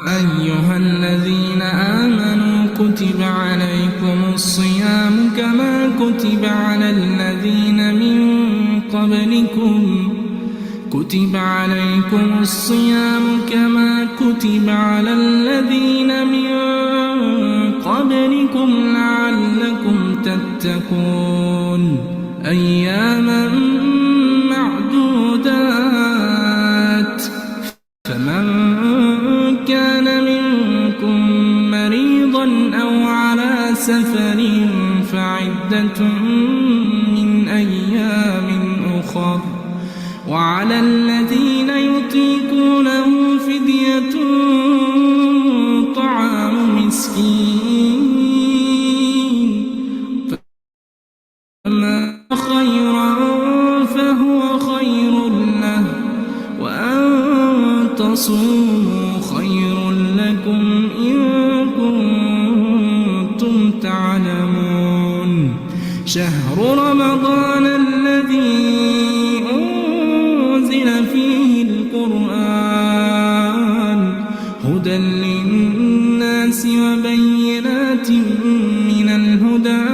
أيها الذين آمنوا كتب عليكم الصيام كما كتب على الذين من قبلكم لعلكم تتقون أياما معدودات فمن كان منكم مريضا أو على سفر فعدة من أيام أخر وعلى الذين يطيقونه فدية طعام مسكين فمن خيرا فهو خير له وأن تصوموا خير لكم إن كنتم تعلمون شهر رمضان الذي أنزل فيه القرآن هدى للناس وبينات من الهدى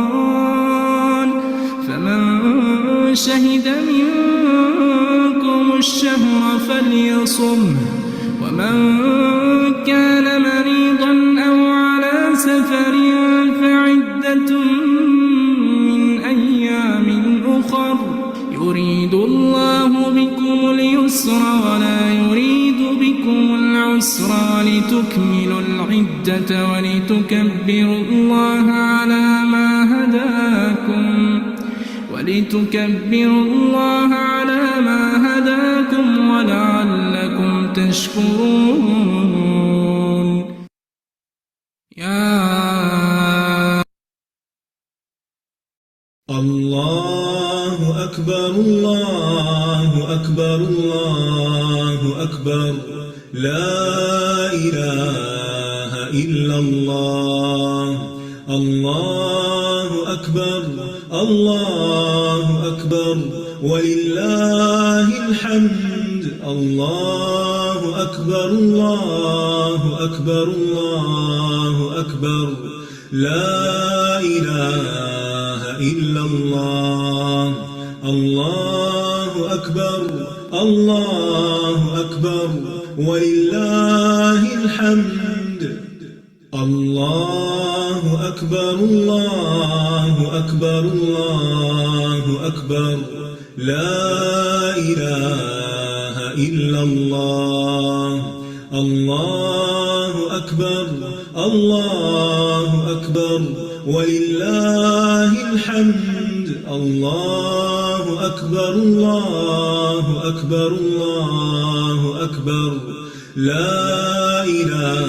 والفرقان فمن شهد منكم الشهر فليصمه ومن كان مريضا أو على سفر فعدة من أيام أخر يريد الله بكم اليسر ولا يريد بكم العسر ولتكملوا العدة ولتكبروا الله على ما هداكم ولعلكم تشكرون الله أكبر الله أكبر الله أكبر لا إله إلا الله الله أكبر الله أكبر ولله الحمد الله أكبر الله أكبر الله أكبر لا إله إلا الله الله أكبر الله أكبر ولله الحمد الله أكبر الله أكبر الله أكبر لا إله إلا الله الله أكبر الله أكبر ولله الحمد الله أكبر الله أكبر الله أكبر لا إله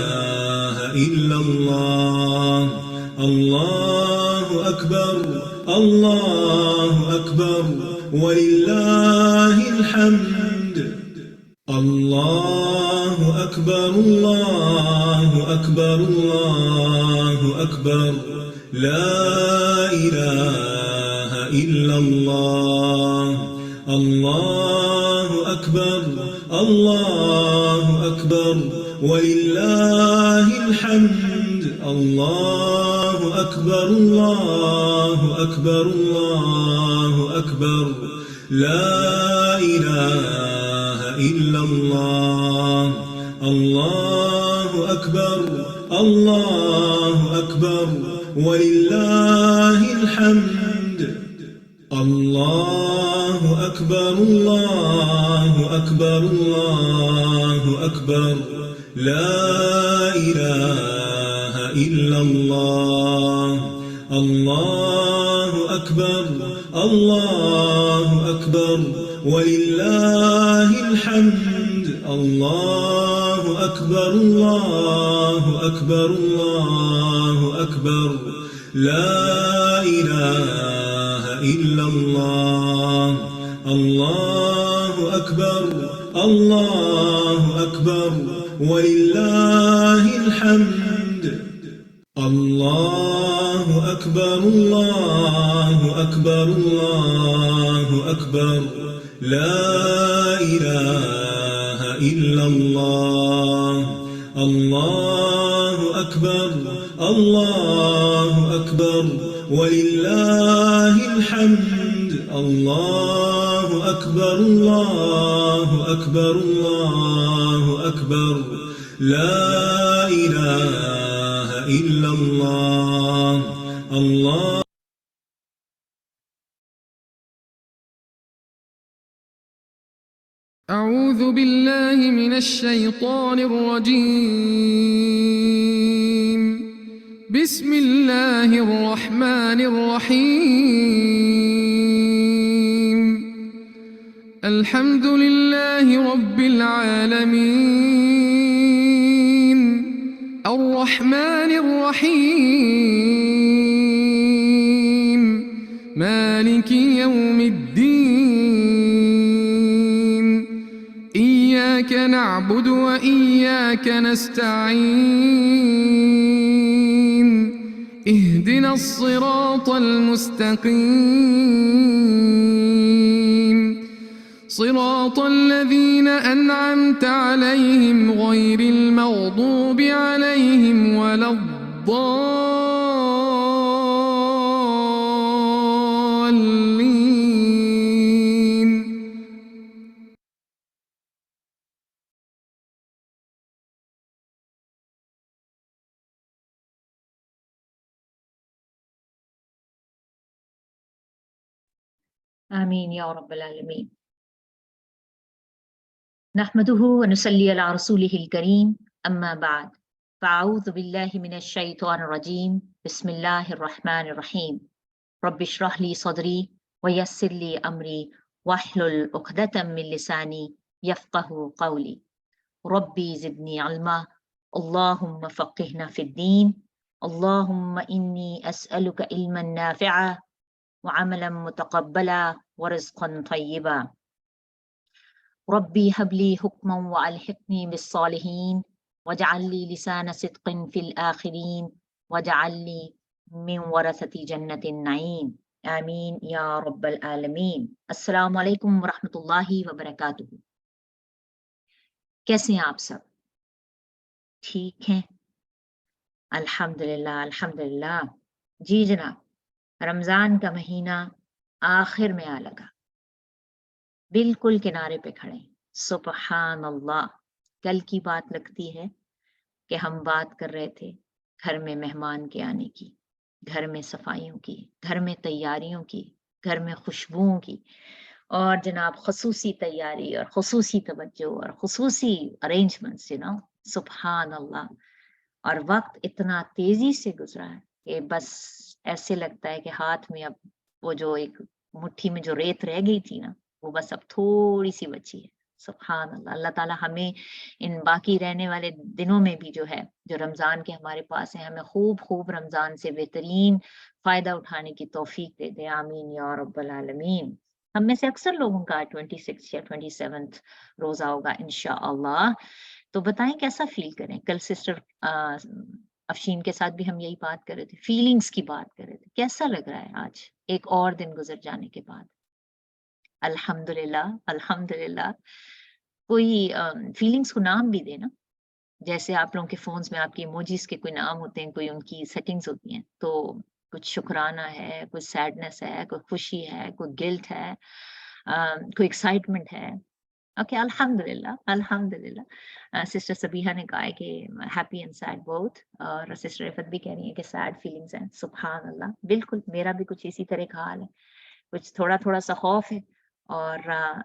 إلا الله الله أكبر الله أكبر ولله الحمد الله أكبر الله أكبر الله أكبر لا إله إلا الله الله أكبر الله أكبر ولله الحمد الله أكبر الله أكبر الله أكبر لا إله إلا الله الله أكبر الله أكبر ولله الحمد الله أكبر الله أكبر الله أكبر لا إله إلا الله الله أكبر الله أكبر ولله الحمد الله أكبر الله أكبر الله أكبر لا إله إلا الله الله أكبر الله أكبر ولله الحمد الله أكبر الله أكبر الله أكبر لا إله إلا الله الله أكبر الله أكبر ولله الحمد الله أكبر الله أكبر الله أكبر لا إله إلا الله الله أعوذ بالله من الشيطان الرجيم بسم الله الرحمن الرحيم الحمد لله رب العالمين الرحمن الرحيم مالك يوم الدين إياك نعبد وإياك نستعين اهدنا الصراط المستقيم صراط الذين أنعمت عليهم غير المغضوب عليهم ولا الضالين. آمین یا رب العالمین. نحمده ونصلی علی رسوله الکریم اما بعد فاعوذ باللہ من الشیطان الرجیم بسم اللہ الرحمن الرحیم رب اشرح لی صدری ویسر لی امری واحلل عقدۃ من لسانی یفقهوا قولی ربی زدنی علما اللہم فقہنا فی الدین اللہم انی اسألک علما نافعا وعملا متقبلا ورزقا طیبا ربی هب لی حکما والحقنی بالصالحین واجعل لی لسان صدق فی الآخرین واجعل لی من ورثۃ جنت النعیم آمین یا رب العالمین. السلام علیکم ورحمۃ اللہ وبرکاتہ. کیسے ہیں آپ سب؟ ٹھیک ہیں؟ الحمدللہ الحمدللہ. جی جناب، رمضان کا مہینہ آخر میں آ لگا، بالکل کنارے پہ کھڑے ہیں. سبحان اللہ. کل کی بات لگتی ہے کہ ہم بات کر رہے تھے گھر میں مہمان کے آنے کی، گھر میں صفائیوں کی، گھر میں تیاریوں کی، گھر میں خوشبوؤں کی، اور جناب خصوصی تیاری اور خصوصی توجہ اور خصوصی ارینجمنٹس سبحان اللہ. اور وقت اتنا تیزی سے گزرا ہے کہ بس ایسے لگتا ہے کہ ہاتھ میں اب وہ جو ایک مٹھی میں جو ریت رہ گئی تھی نا، وہ بس اب تھوڑی سی بچی ہے. سبحان اللہ. اللہ تعالیٰ ہمیں ان باقی رہنے والے دنوں میں بھی جو ہے، جو رمضان کے ہمارے پاس ہیں، ہمیں خوب خوب رمضان سے بہترین فائدہ اٹھانے کی توفیق دے دے. آمین یا رب العالمین. ہم میں سے اکثر لوگوں کا 26 یا 27 روزہ ہوگا انشاءاللہ. تو بتائیں کیسا فیل کریں. کل سسٹر افشین کے ساتھ بھی ہم یہی بات کر رہے تھے، فیلنگز کی بات کر رہے تھے. کیسا لگ رہا ہے آج ایک اور دن گزر جانے کے بعد؟ الحمدللہ الحمدللہ. کوئی فیلنگز کو نام بھی دینا. جیسے آپ لوگوں کے فونز میں آپ کی ایموجیز کے کوئی نام ہوتے ہیں، کوئی ان کی سیٹنگز ہوتی ہیں، تو کچھ شکرانہ ہے، کوئی سیڈنس ہے، کوئی خوشی ہے، کوئی گلٹ ہے، کوئی ایکسائٹمنٹ ہے. اوکے الحمدللہ الحمدللہ. سسٹر سبیحہ نے کہا ہے کہ ہیپی اینڈ سیڈ بوتھ، اور سسٹر عفت بھی کہہ رہی ہیں کہ سیڈ فیلنگز ہیں. سبحان اللہ. بالکل میرا بھی کچھ اسی طرح کا حال ہے. کچھ تھوڑا سا خوف ہے اور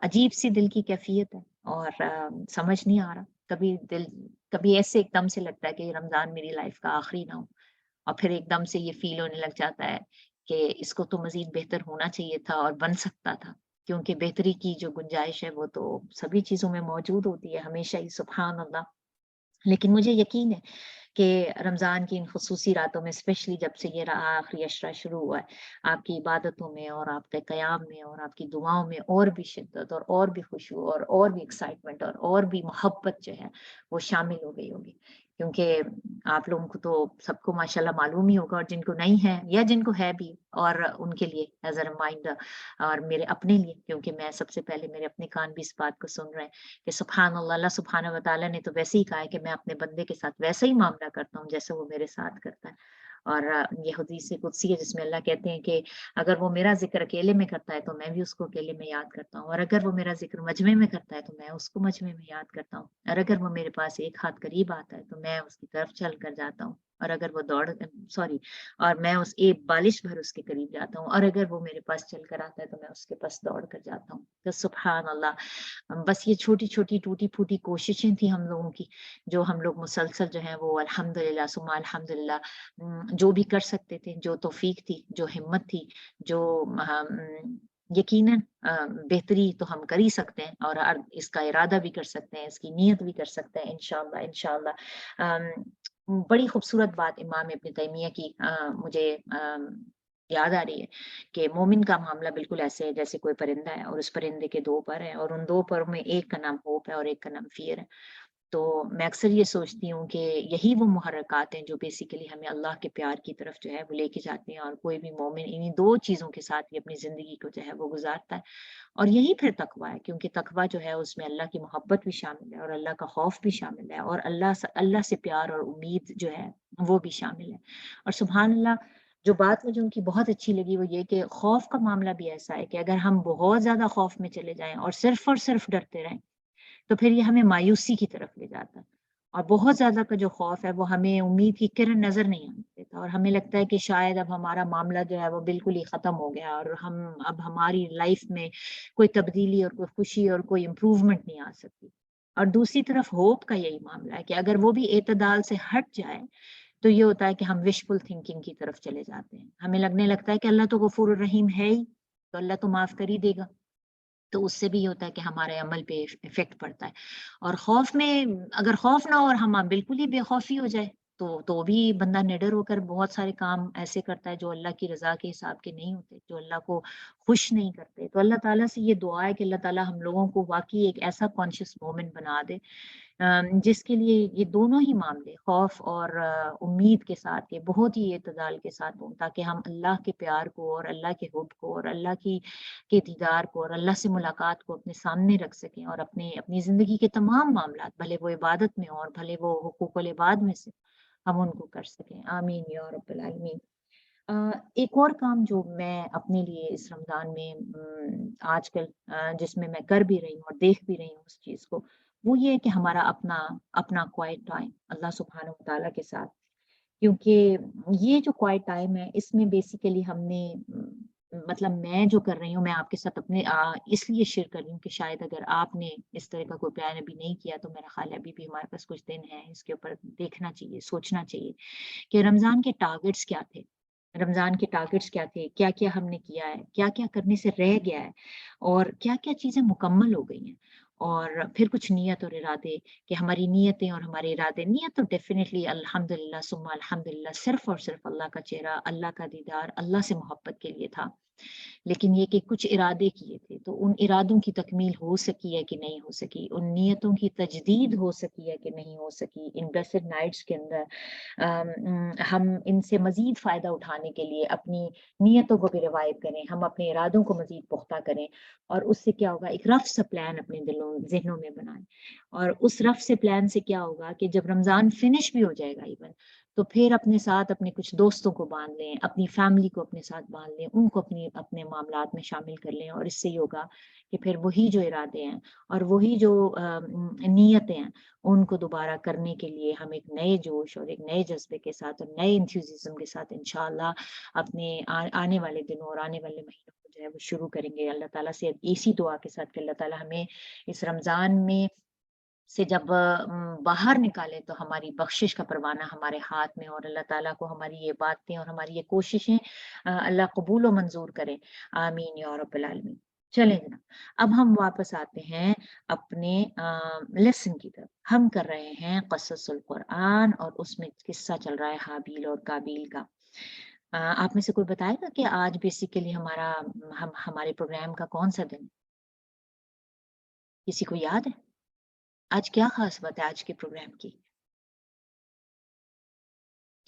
عجیب سی دل کی کیفیت ہے، اور سمجھ نہیں آ رہا. کبھی ایسے ایک دم سے لگتا ہے کہ رمضان میری لائف کا آخری نہ ہو، اور پھر ایک دم سے یہ فیل ہونے لگ جاتا ہے کہ اس کو تو مزید بہتر ہونا چاہیے تھا اور بن سکتا تھا، کیونکہ بہتری کی جو گنجائش ہے وہ تو سبھی چیزوں میں موجود ہوتی ہے ہمیشہ ہی. سبحان اللہ. لیکن مجھے یقین ہے کہ رمضان کی ان خصوصی راتوں میں، اسپیشلی جب سے یہ آخری عشرہ شروع ہوا ہے، آپ کی عبادتوں میں اور آپ کے قیام میں اور آپ کی دعاؤں میں اور بھی شدت اور بھی خوشبو اور بھی ایکسائٹمنٹ اور بھی محبت جو ہے وہ شامل ہو گئی ہوگی. کیونکہ آپ لوگوں کو تو سب کو ماشاءاللہ معلوم ہی ہوگا، اور جن کو نہیں ہے یا جن کو ہے بھی، اور ان کے لیے ایز اے ریمائنڈر، اور میرے اپنے لیے، کیونکہ میں سب سے پہلے میرے اپنے کان بھی اس بات کو سن رہے ہیں کہ سبحان اللہ، اللہ سبحانہ و تعالیٰ نے تو ویسے ہی کہا ہے کہ میں اپنے بندے کے ساتھ ویسا ہی معاملہ کرتا ہوں جیسے وہ میرے ساتھ کرتا ہے۔ اور یہ حدیث قدسی ہے جس میں اللہ کہتے ہیں کہ اگر وہ میرا ذکر اکیلے میں کرتا ہے تو میں بھی اس کو اکیلے میں یاد کرتا ہوں، اور اگر وہ میرا ذکر مجمع میں کرتا ہے تو میں اس کو مجمع میں یاد کرتا ہوں، اور اگر وہ میرے پاس ایک ہاتھ قریب آتا ہے تو میں اس کی طرف چل کر جاتا ہوں، اور اگر وہ اور میں اس ایک بالش بھر اس کے قریب جاتا ہوں، اور اگر وہ میرے پاس چل کر آتا ہے تو میں اس کے پاس دوڑ کر جاتا ہوں۔ تو سبحان اللہ، بس یہ چھوٹی چھوٹی ٹوٹی پھوٹی کوششیں تھیں ہم لوگوں کی، جو ہم لوگ مسلسل جو ہیں وہ الحمدللہ ثم الحمدللہ جو بھی کر سکتے تھے، جو توفیق تھی، جو ہمت تھی، جو یقیناً بہتری تو ہم کر ہی سکتے ہیں، اور اس کا ارادہ بھی کر سکتے ہیں، اس کی نیت بھی کر سکتے ہیں انشاءاللہ انشاءاللہ۔ بڑی خوبصورت بات امام ابن تیمیہ کی مجھے یاد آ رہی ہے کہ مومن کا معاملہ بالکل ایسے ہے جیسے کوئی پرندہ ہے، اور اس پرندے کے دو پر ہیں، اور ان دو پروں میں ایک کا نام ہوپ ہے اور ایک کا نام فیئر ہے۔ تو میں اکثر یہ سوچتی ہوں کہ یہی وہ محرکات ہیں جو بیسیکلی ہمیں اللہ کے پیار کی طرف جو ہے وہ لے کے جاتے ہیں، اور کوئی بھی مومن انہی دو چیزوں کے ساتھ ہی اپنی زندگی کو جو ہے وہ گزارتا ہے، اور یہی پھر تقویٰ ہے، کیونکہ تقویٰ جو ہے اس میں اللہ کی محبت بھی شامل ہے، اور اللہ کا خوف بھی شامل ہے، اور اللہ سے پیار اور امید جو ہے وہ بھی شامل ہے۔ اور سبحان اللہ، جو بات مجھے ان کی بہت اچھی لگی وہ یہ کہ خوف کا معاملہ بھی ایسا ہے کہ اگر ہم بہت زیادہ خوف میں چلے جائیں اور صرف ڈرتے رہیں تو پھر یہ ہمیں مایوسی کی طرف لے جاتا ہے، اور بہت زیادہ کا جو خوف ہے وہ ہمیں امید کی کرن نظر نہیں آنے دیتا، اور ہمیں لگتا ہے کہ شاید اب ہمارا معاملہ جو ہے وہ بالکل ہی ختم ہو گیا، اور اب ہماری لائف میں کوئی تبدیلی اور کوئی خوشی اور کوئی امپروومنٹ نہیں آ سکتی۔ اور دوسری طرف ہوپ کا یہی معاملہ ہے کہ اگر وہ بھی اعتدال سے ہٹ جائے تو یہ ہوتا ہے کہ ہم وشفل تھنکنگ کی طرف چلے جاتے ہیں، ہمیں لگنے لگتا ہے کہ اللہ تو غفور الرحیم ہے ہی، تو اللہ تو معاف کر ہی دے گا، تو اس سے بھی یہ ہوتا ہے کہ ہمارے عمل پہ افیکٹ پڑتا ہے۔ اور خوف میں اگر خوف نہ ہو اور ہم بالکل ہی بے خوفی ہو جائے تو بھی بندہ نڈر ہو کر بہت سارے کام ایسے کرتا ہے جو اللہ کی رضا کے حساب کے نہیں ہوتے، جو اللہ کو خوش نہیں کرتے۔ تو اللہ تعالیٰ سے یہ دعا ہے کہ اللہ تعالیٰ ہم لوگوں کو واقعی ایک ایسا کانشیس مومنٹ بنا دے جس کے لیے یہ دونوں ہی معاملے خوف اور امید کے ساتھ کے بہت ہی اعتدال کے ساتھ ہوں، تاکہ ہم اللہ کے پیار کو اور اللہ کے حب کو اور اللہ کے دیدار کو اور اللہ سے ملاقات کو اپنے سامنے رکھ سکیں، اور اپنی زندگی کے تمام معاملات بھلے وہ عبادت میں ہوں اور بھلے وہ حقوق العباد میں سے ہم ان کو کر سکیں۔ آمین یا رب العالمین۔ ایک اور کام جو میں اپنے لیے اس رمضان میں آج کل جس میں کر بھی رہی ہوں اور دیکھ بھی رہی ہوں اس چیز کو، وہ یہ ہے کہ ہمارا اپنا کوائٹ ٹائم اللہ سبحانہ و تعالیٰ کے ساتھ، کیونکہ یہ جو کوائٹ ٹائم ہے اس میں بیسیکلی ہم نے مطلب میں جو کر رہی ہوں، میں آپ کے ساتھ اپنے اس لیے شیئر کر رہی ہوں کہ شاید اگر آپ نے اس طرح کا کوئی پلان ابھی نہیں کیا تو میرا خیال ہے ابھی بھی ہمارے پاس کچھ دن ہیں، اس کے اوپر دیکھنا چاہیے، سوچنا چاہیے کہ رمضان کے ٹارگٹس کیا تھے، رمضان کے ٹارگٹس کیا تھے، کیا کیا ہم نے کیا ہے، کیا کیا کرنے سے رہ گیا ہے، اور کیا کیا چیزیں مکمل ہو گئی ہیں، اور پھر کچھ نیت اور ارادے کہ ہماری نیتیں اور ہمارے ارادے، نیت تو ڈیفینیٹلی الحمدللہ ثم الحمدللہ صرف اور صرف اللہ کا چہرہ، اللہ کا دیدار، اللہ سے محبت کے لیے تھا، لیکن یہ کہ کچھ ارادے کیے تھے تو ان ارادوں کی تکمیل ہو سکی ہے کہ نہیں ہو سکی، ان نیتوں کی تجدید ہو سکی ہے کہ نہیں ہو سکی، ان بلیسڈ نائٹس کے اندر ہم ان سے مزید فائدہ اٹھانے کے لیے اپنی نیتوں کو بھی ریوائو کریں، ہم اپنے ارادوں کو مزید پختہ کریں، اور اس سے کیا ہوگا ایک رف سا پلان اپنے ذہنوں میں بنائیں، اور اس رف سے پلان سے کیا ہوگا کہ جب رمضان فنش بھی ہو جائے گا ایون، تو پھر اپنے ساتھ اپنے کچھ دوستوں کو باندھ لیں، اپنی فیملی کو اپنے ساتھ باندھ لیں، ان کو اپنے معاملات میں شامل کر لیں، اور اس سے یہ ہوگا کہ پھر وہی جو ارادے ہیں اور وہی جو نیتیں ہیں ان کو دوبارہ کرنے کے لیے ہم ایک نئے جوش اور ایک نئے جذبے کے ساتھ اور نئے انتھوزیزم کے ساتھ انشاءاللہ اپنے آنے والے دنوں اور آنے والے مہینوں کو جو ہے وہ شروع کریں گے، اللہ تعالیٰ سے اسی دعا کے ساتھ کہ اللہ تعالیٰ ہمیں اس رمضان میں سے جب باہر نکالے تو ہماری بخشش کا پروانہ ہمارے ہاتھ میں، اور اللہ تعالیٰ کو ہماری یہ باتیں اور ہماری یہ کوششیں اللہ قبول و منظور کرے، آمین یا رب العالمین۔ چلیں جناب، اب ہم واپس آتے ہیں اپنے لیسن کی طرف۔ ہم کر رہے ہیں قصص القرآن، اور اس میں قصہ چل رہا ہے حابیل اور قابیل کا۔ آپ میں سے کوئی بتائے گا کہ آج بیسیکلی ہمارے پروگرام کا کون سا دن؟ کسی کو یاد ہے آج کیا خاص بات ہے آج کے پروگرام کی؟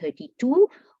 32।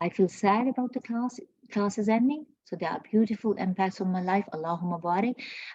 I feel sad about the class is ending. So there are beautiful impacts on my life. Allahumma barik.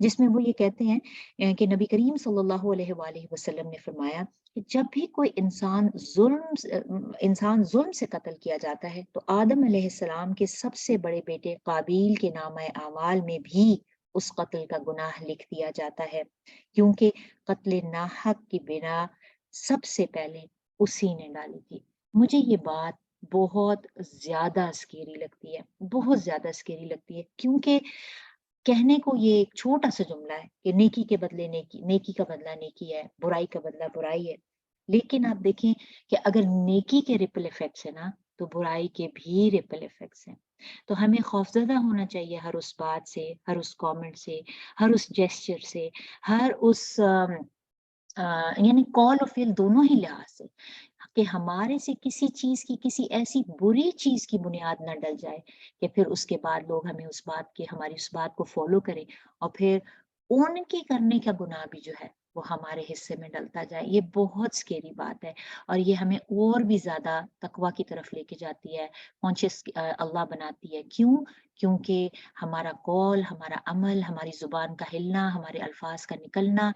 جس میں وہ یہ کہتے ہیں کہ نبی کریم صلی اللہ علیہ وآلہ وسلم نے فرمایا کہ جب بھی کوئی انسان ظلم سے قتل کیا جاتا ہے تو آدم علیہ السلام کے سب سے بڑے بیٹے قابیل کے نامہ اعمال میں بھی اس قتل کا گناہ لکھ دیا جاتا ہے، کیونکہ قتل ناحق کی بنا سب سے پہلے اسی نے ڈالی تھی۔ مجھے یہ بات بہت زیادہ اسکیری لگتی ہے، بہت زیادہ اسکیری لگتی ہے، کیونکہ کہنے کو یہ ایک چھوٹا سا جملہ ہے کہ نیکی کے بدلے نیکی، نیکی کا بدلہ نیکی ہے، برائی کا بدلہ برائی ہے، لیکن آپ دیکھیں کہ اگر نیکی کے ریپل ایفیکٹس ہیں نا تو برائی کے بھی ریپل ایفیکٹس ہیں۔ تو ہمیں خوفزدہ ہونا چاہیے ہر اس بات سے، ہر اس کامنٹ سے، ہر اس جیسچر سے، ہر اس یعنی کال اور فیل دونوں ہی لحاظ سے، کہ ہمارے سے کسی چیز کی، کسی ایسی بری چیز کی بنیاد نہ ڈل جائے کہ پھر اس کے بعد لوگ ہمیں اس بات کے، ہماری اس بات کو فالو کریں اور پھر ان کے کرنے کا گناہ بھی جو ہے وہ ہمارے حصے میں ڈلتا جائے۔ یہ بہت سکیری بات ہے اور یہ ہمیں اور بھی زیادہ تقویٰ کی طرف لے کے جاتی ہے، کانشیس اللہ بناتی ہے۔ کیوں؟ کیونکہ ہمارا قول، ہمارا عمل، ہماری زبان کا ہلنا، ہمارے الفاظ کا نکلنا،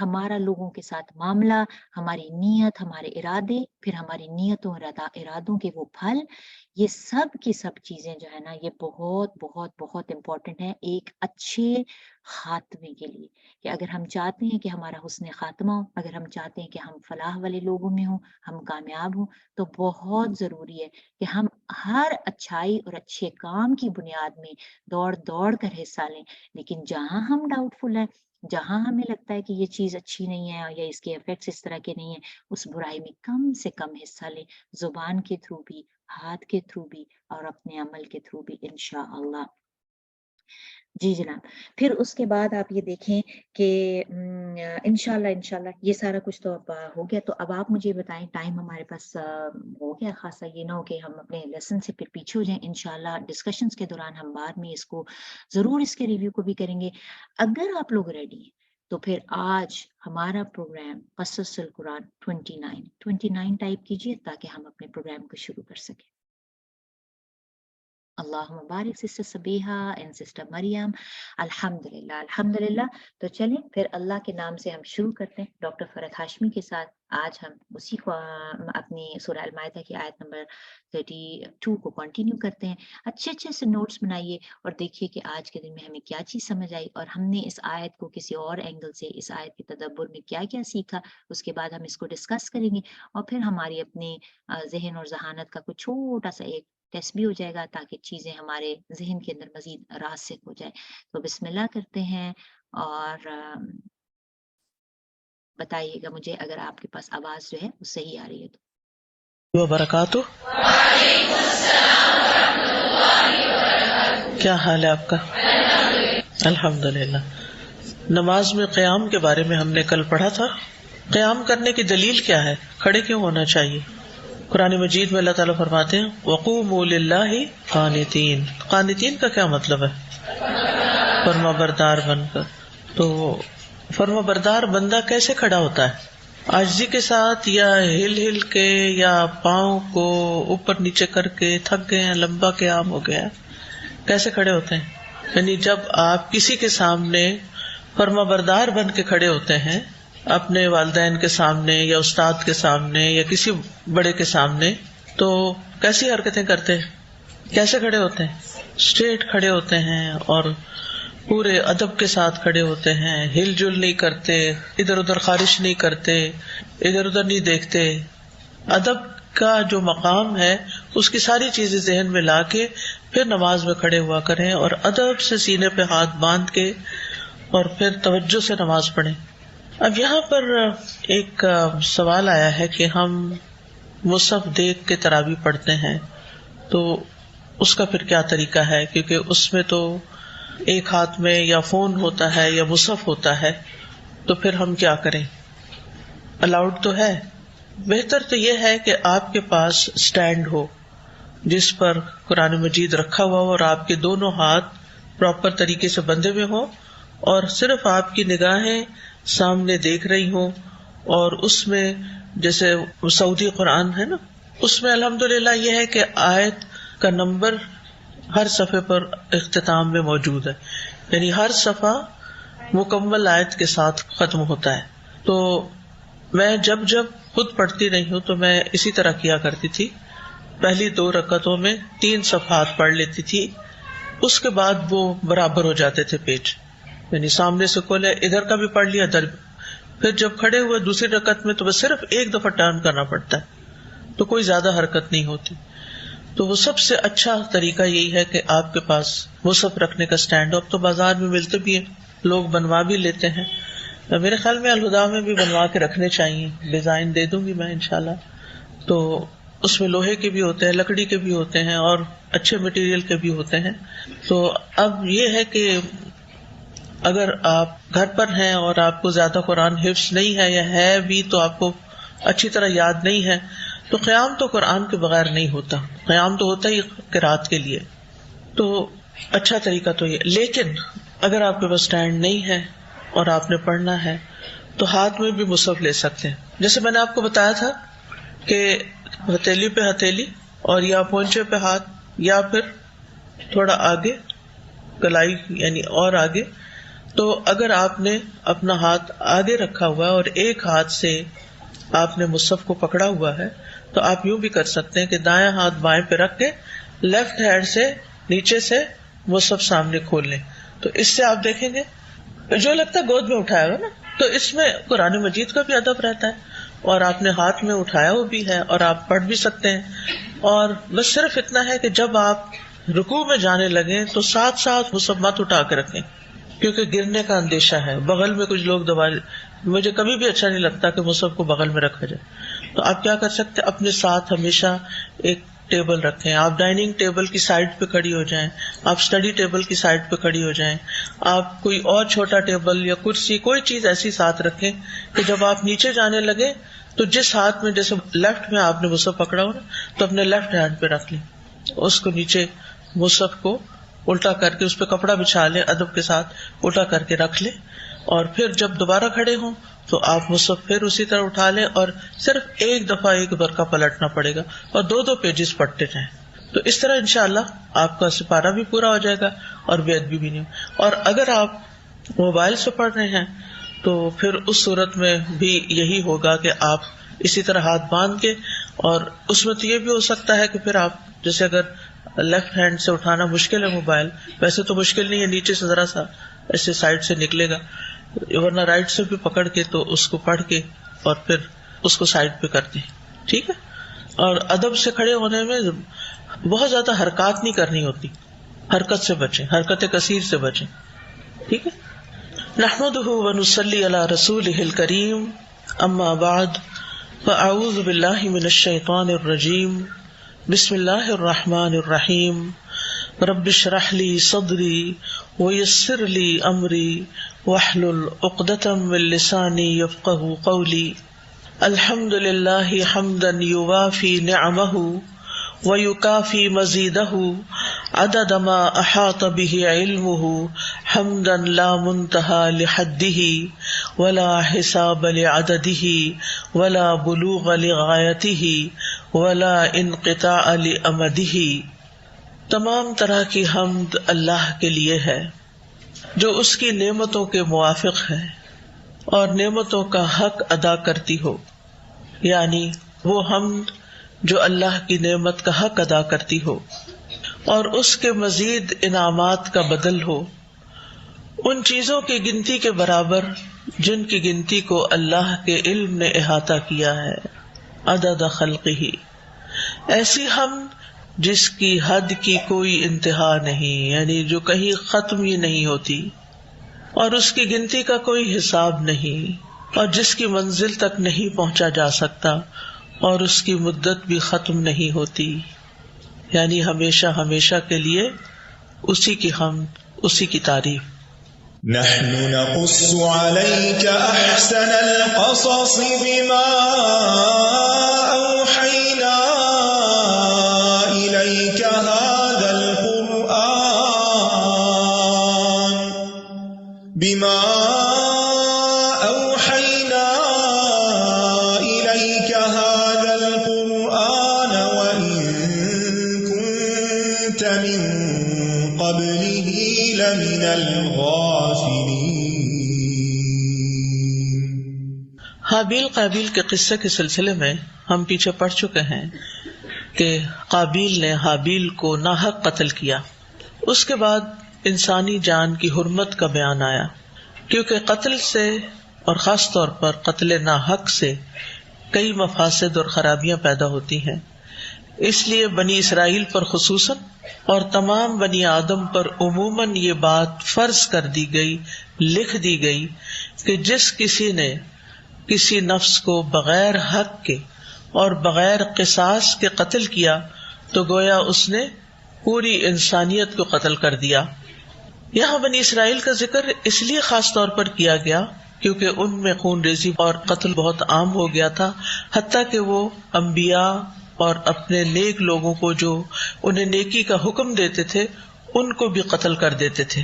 ہمارا لوگوں کے ساتھ معاملہ، ہماری نیت، ہمارے ارادے، پھر ہماری نیتوں ارادوں کے وہ پھل، یہ سب کی سب چیزیں جو ہے نا یہ بہت بہت بہت امپورٹنٹ ہیں ایک اچھے خاتمے کے لیے۔ کہ اگر ہم چاہتے ہیں کہ ہمارا حسن خاتمہ ہو، اگر ہم چاہتے ہیں کہ ہم فلاح والے لوگوں میں ہوں، ہم کامیاب ہوں، تو بہت ضروری ہے کہ ہم ہر اچھائی اور اچھے کام کی بنیاد میں دوڑ دوڑ کر حصہ لیں، لیکن جہاں ہم ڈاؤٹ فل ہیں، جہاں ہمیں لگتا ہے کہ یہ چیز اچھی نہیں ہے یا اس کے ایفیکٹس اس طرح کے نہیں ہیں، اس برائی میں کم سے کم حصہ لیں، زبان کے تھرو بھی، ہاتھ کے تھرو بھی اور اپنے عمل کے تھرو بھی انشاءاللہ۔ جی جناب، پھر اس کے بعد آپ یہ دیکھیں کہ انشاءاللہ یہ سارا کچھ تو اب ہو گیا۔ تو اب آپ مجھے بتائیں، ٹائم ہمارے پاس ہو گیا خاصا، یہ نہ ہو کہ ہم اپنے لیسن سے پھر پیچھے ہو جائیں۔ انشاءاللہ ڈسکشنز کے دوران ہم بعد میں اس کو ضرور اس کے ریویو کو بھی کریں گے۔ اگر آپ لوگ ریڈی ہیں تو پھر آج ہمارا پروگرام قصص القرآن 29 ٹائپ کیجیے تاکہ ہم اپنے پروگرام کو شروع کر سکیں۔ اللہم بارک سسٹر صبیحہ اینڈ سسٹر مریم۔ الحمدللہ الحمدللہ۔ تو چلیں پھر اللہ کے نام سے ہم شروع کرتے ہیں ڈاکٹر فرحت ہاشمی کے ساتھ۔ آج ہم اسی کو اپنی سورہ المائدہ کی آیت نمبر 32 کو کنٹینیو کرتے ہیں۔ اچھے سے نوٹس بنائیے اور دیکھیے کہ آج کے دن میں ہمیں کیا چیز سمجھ آئی اور ہم نے اس آیت کو کسی اور اینگل سے، اس آیت کے تدبر میں کیا کیا سیکھا۔ اس کے بعد ہم اس کو ڈسکس کریں گے اور پھر ہماری اپنے ذہن اور ذہانت کا کچھ چھوٹا سا ایک ٹیسٹ بھی ہو جائے گا تاکہ چیزیں ہمارے ذہن کے اندر مزید راسخ ہو جائے۔ تو بسم اللہ کرتے ہیں اور بتائیے گا مجھے اگر آپ کے پاس آواز جو ہے وہ صحیح آ رہی ہے تو۔ وبرکاتہ۔ کیا حال ہے آپ کا؟ الحمدللہ۔ نماز میں قیام کے بارے میں ہم نے کل پڑھا تھا۔ قیام کرنے کی دلیل کیا ہے؟ کھڑے کیوں ہونا چاہیے؟ قرآن مجید میں اللہ تعالیٰ فرماتے ہیں وَقُومُوا لِلَّهِ قَانِتِينَ۔ قانتین کا کیا مطلب ہے؟ فرما بردار بن کر۔ تو فرما بردار بندہ کیسے کھڑا ہوتا ہے؟ عاجزی کے ساتھ یا ہل کے یا پاؤں کو اوپر نیچے کر کے تھک گئے ہیں، لمبا قیام ہو گیا، کیسے کھڑے ہوتے ہیں؟ یعنی جب آپ کسی کے سامنے فرما بردار بن کے کھڑے ہوتے ہیں، اپنے والدین کے سامنے یا استاد کے سامنے یا کسی بڑے کے سامنے، تو کیسی حرکتیں کرتے ہیں؟ کیسے کھڑے ہوتے ہیں؟ اسٹریٹ کھڑے ہوتے ہیں اور پورے ادب کے ساتھ کھڑے ہوتے ہیں، ہل جل نہیں کرتے، ادھر ادھر خارش نہیں کرتے، ادھر ادھر نہیں دیکھتے۔ ادب کا جو مقام ہے اس کی ساری چیزیں ذہن میں لا کے پھر نماز میں کھڑے ہوا کریں اور ادب سے سینے پہ ہاتھ باندھ کے اور پھر توجہ سے نماز پڑھیں۔ اب یہاں پر ایک سوال آیا ہے کہ ہم مصحف دیکھ کے تراویح پڑھتے ہیں تو اس کا پھر کیا طریقہ ہے، کیونکہ اس میں تو ایک ہاتھ میں یا فون ہوتا ہے یا مصحف ہوتا ہے، تو پھر ہم کیا کریں؟ الاؤڈ تو ہے؟ بہتر تو یہ ہے کہ آپ کے پاس سٹینڈ ہو جس پر قرآن مجید رکھا ہوا ہو اور آپ کے دونوں ہاتھ پراپر طریقے سے بندھے ہوئے ہوں اور صرف آپ کی نگاہیں سامنے دیکھ رہی ہوں، اور اس میں جیسے سعودی قرآن ہے نا، اس میں الحمدللہ یہ ہے کہ آیت کا نمبر ہر صفحے پر اختتام میں موجود ہے، یعنی ہر صفحہ مکمل آیت کے ساتھ ختم ہوتا ہے. تو میں جب خود پڑھتی رہی ہوں تو میں اسی طرح کیا کرتی تھی. پہلی 2 رکعتوں میں 3 صفحات پڑھ لیتی تھی، اس کے بعد وہ برابر ہو جاتے تھے پیج، یعنی سامنے سے کھولے ادھر کا بھی پڑھ لیا ادھر بھی. پھر جب کھڑے ہوئے دوسری رکعت میں تو بس صرف ایک دفعہ ٹرن کرنا پڑتا ہے، تو کوئی زیادہ حرکت نہیں ہوتی. تو وہ سب سے اچھا طریقہ یہی ہے کہ آپ کے پاس مصحف رکھنے کا سٹینڈ ہو. اب تو بازار میں ملتے بھی ہیں، لوگ بنوا بھی لیتے ہیں. میرے خیال میں الہدا میں بھی بنوا کے رکھنے چاہیے، ڈیزائن دے دوں گی میں انشاءاللہ. تو اس میں لوہے کے بھی ہوتے ہیں، لکڑی کے بھی ہوتے ہیں، اور اچھے مٹیریل کے بھی ہوتے ہیں. تو اب یہ ہے کہ اگر آپ گھر پر ہیں اور آپ کو زیادہ قرآن حفظ نہیں ہے، یا ہے بھی تو آپ کو اچھی طرح یاد نہیں ہے، تو قیام تو قرآن کے بغیر نہیں ہوتا. قیام تو ہوتا ہی قرات کے لیے. تو اچھا طریقہ تو یہ. لیکن اگر آپ کے پاس اسٹینڈ نہیں ہے اور آپ نے پڑھنا ہے تو ہاتھ میں بھی مصحف لے سکتے ہیں. جیسے میں نے آپ کو بتایا تھا کہ ہتھیلی پہ ہتھیلی اور یا پونچے پہ ہاتھ، یا پھر تھوڑا آگے کلائی یعنی اور آگے. تو اگر آپ نے اپنا ہاتھ آگے رکھا ہوا ہے اور ایک ہاتھ سے آپ نے مصحف کو پکڑا ہوا ہے تو آپ یوں بھی کر سکتے ہیں کہ دایاں ہاتھ بائیں پہ رکھ کے لیفٹ ہینڈ سے نیچے سے مصحف سامنے کھول لیں. تو اس سے آپ دیکھیں گے جو لگتا ہے گود میں اٹھایا ہوا نا، تو اس میں قرآن مجید کا بھی ادب رہتا ہے اور آپ نے ہاتھ میں اٹھایا ہوا بھی ہے اور آپ پڑھ بھی سکتے ہیں. اور بس صرف اتنا ہے کہ جب آپ رکوع میں جانے لگیں تو ساتھ ساتھ مصحف مت اٹھا کے رکھیں، کیونکہ گرنے کا اندیشہ ہے. بغل میں کچھ لوگ دبا، مجھے کبھی بھی اچھا نہیں لگتا کہ مصحف کو بغل میں رکھا جائے. تو آپ کیا کر سکتے ہیں، اپنے ساتھ ہمیشہ ایک ٹیبل رکھیں. آپ ڈائننگ ٹیبل کی سائڈ پہ کھڑی ہو جائیں، آپ اسٹڈی ٹیبل کی سائڈ پہ کھڑی ہو جائیں، آپ کوئی اور چھوٹا ٹیبل یا کرسی کوئی چیز ایسی ساتھ رکھیں کہ جب آپ نیچے جانے لگے تو جس ہاتھ میں، جیسے لیفٹ میں آپ نے مصحف پکڑا ہو نا، تو اپنے لیفٹ ہینڈ پہ رکھ لیں، اس کو نیچے مصحف کو الٹا کر کے اس پہ کپڑا بچھا لیں، ادب کے ساتھ الٹا کر کے رکھ لیں. اور پھر جب دوبارہ کھڑے ہوں تو آپ مصحف پھر اسی طرح اٹھا لیں اور صرف ایک دفعہ ایک برقع پلٹنا پڑے گا اور 2 پیجز پڑھتے جائیں. تو اس طرح انشاءاللہ آپ کا سپارہ بھی پورا ہو جائے گا اور بے ادبی بھی نہیں. اور اگر آپ موبائل سے پڑھ رہے ہیں تو پھر اس صورت میں بھی یہی ہوگا کہ آپ اسی طرح ہاتھ باندھ کے، اور اس میں تو یہ بھی ہو سکتا ہے کہ پھر آپ جیسے اگر لیفٹ ہینڈ سے اٹھانا مشکل ہے موبائل، ویسے تو مشکل نہیں ہے، نیچے سے ذرا سا ایسے سائڈ سے نکلے گا، ورنہ رائٹ سے بھی پکڑ کے تو اس کو پڑھ کے اور پھر اس کو سائڈ پہ کر دیں. ٹھیک ہے. اور ادب سے کھڑے ہونے میں بہت زیادہ حرکات نہیں کرنی ہوتی، حرکت سے بچیں، حرکت کثیر سے بچیں. ٹھیک ہے. نحمده ونصلی علی رسولہ الکریم، اما بعد فاعوذ باللہ من الشیطان الرجیم، بسم اللہ الرحمن الرحیم. رب اشرح لی صدری ویسر لی امری واحلل عقدۃ من لسانی یفقہوا قولی. الحمد للہ حمدا یوافی نعمہ ویکافی مزیدہ عدد ما احاط به علمہ حمدا لا منتہى لحدہ ولا حساب لعددہ ولا بلوغ لغایتہ ولا انقطاع لامدہ. تمام طرح کی حمد اللہ کے لیے ہے جو اس کی نعمتوں کے موافق ہے اور نعمتوں کا حق ادا کرتی ہو، یعنی وہ حمد جو اللہ کی نعمت کا حق ادا کرتی ہو اور اس کے مزید انعامات کا بدل ہو، ان چیزوں کی گنتی کے برابر جن کی گنتی کو اللہ کے علم نے احاطہ کیا ہے. عدد خلقہ، ایسی حمد جس کی حد کی کوئی انتہا نہیں، یعنی جو کہیں ختم ہی نہیں ہوتی اور اس کی گنتی کا کوئی حساب نہیں، اور جس کی منزل تک نہیں پہنچا جا سکتا اور اس کی مدت بھی ختم نہیں ہوتی، یعنی ہمیشہ ہمیشہ کے لیے اسی کی حمد، اسی کی تعریف. نحن نقص عليك أحسن القصص بما أوحينا إليك هذا القرآن وإن كنت من الغافلين. حابیل قابیل کے قصے کے سلسلے میں ہم پیچھے پڑ چکے ہیں کہ قابیل نے حابیل کو ناحق قتل کیا. اس کے بعد انسانی جان کی حرمت کا بیان آیا، کیونکہ قتل سے اور خاص طور پر قتل ناحق سے کئی مفاسد اور خرابیاں پیدا ہوتی ہیں. اس لیے بنی اسرائیل پر خصوصاً اور تمام بنی آدم پر عموماً یہ بات فرض کر دی گئی، لکھ دی گئی کہ جس کسی نے کسی نفس کو بغیر حق کے اور بغیر قصاص کے قتل کیا تو گویا اس نے پوری انسانیت کو قتل کر دیا. یہاں بنی اسرائیل کا ذکر اس لیے خاص طور پر کیا گیا کیونکہ ان میں خون ریزی اور قتل بہت عام ہو گیا تھا، حتیٰ کہ وہ انبیاء اور اپنے نیک لوگوں کو جو انہیں نیکی کا حکم دیتے تھے ان کو بھی قتل کر دیتے تھے.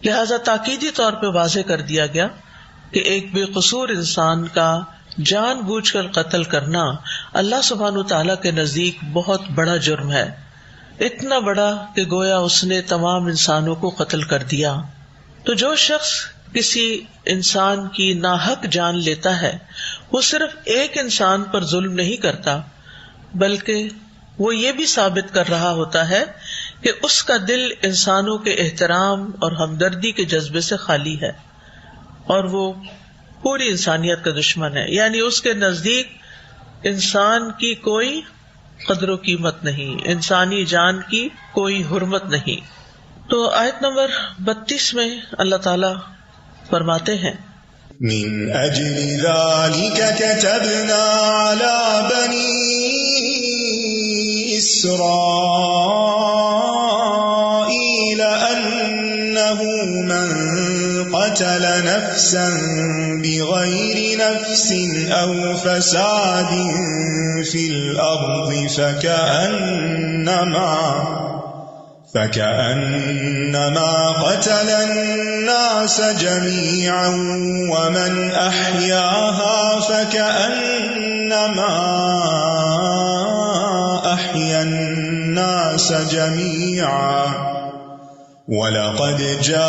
لہذا تاکیدی طور پہ واضح کر دیا گیا کہ ایک بے قصور انسان کا جان بوجھ کر قتل کرنا اللہ سبحانہ وتعالی کے نزدیک بہت بڑا جرم ہے، اتنا بڑا کہ گویا اس نے تمام انسانوں کو قتل کر دیا. تو جو شخص کسی انسان کی ناحق جان لیتا ہے وہ صرف ایک انسان پر ظلم نہیں کرتا، بلکہ وہ یہ بھی ثابت کر رہا ہوتا ہے کہ اس کا دل انسانوں کے احترام اور ہمدردی کے جذبے سے خالی ہے اور وہ پوری انسانیت کا دشمن ہے. یعنی اس کے نزدیک انسان کی کوئی قدر و قیمت نہیں، انسانی جان کی کوئی حرمت نہیں. تو آیت نمبر 32 میں اللہ تعالی فرماتے ہیں من اجل ذلك كتبنا على بني اسرائيل انه من قتل نفسا بغير نفس او فساد في الارض فكأنما قتل الناس جميعا ومن أحياها فكأنما أحيا الناس جميعا ولقد جاءتهم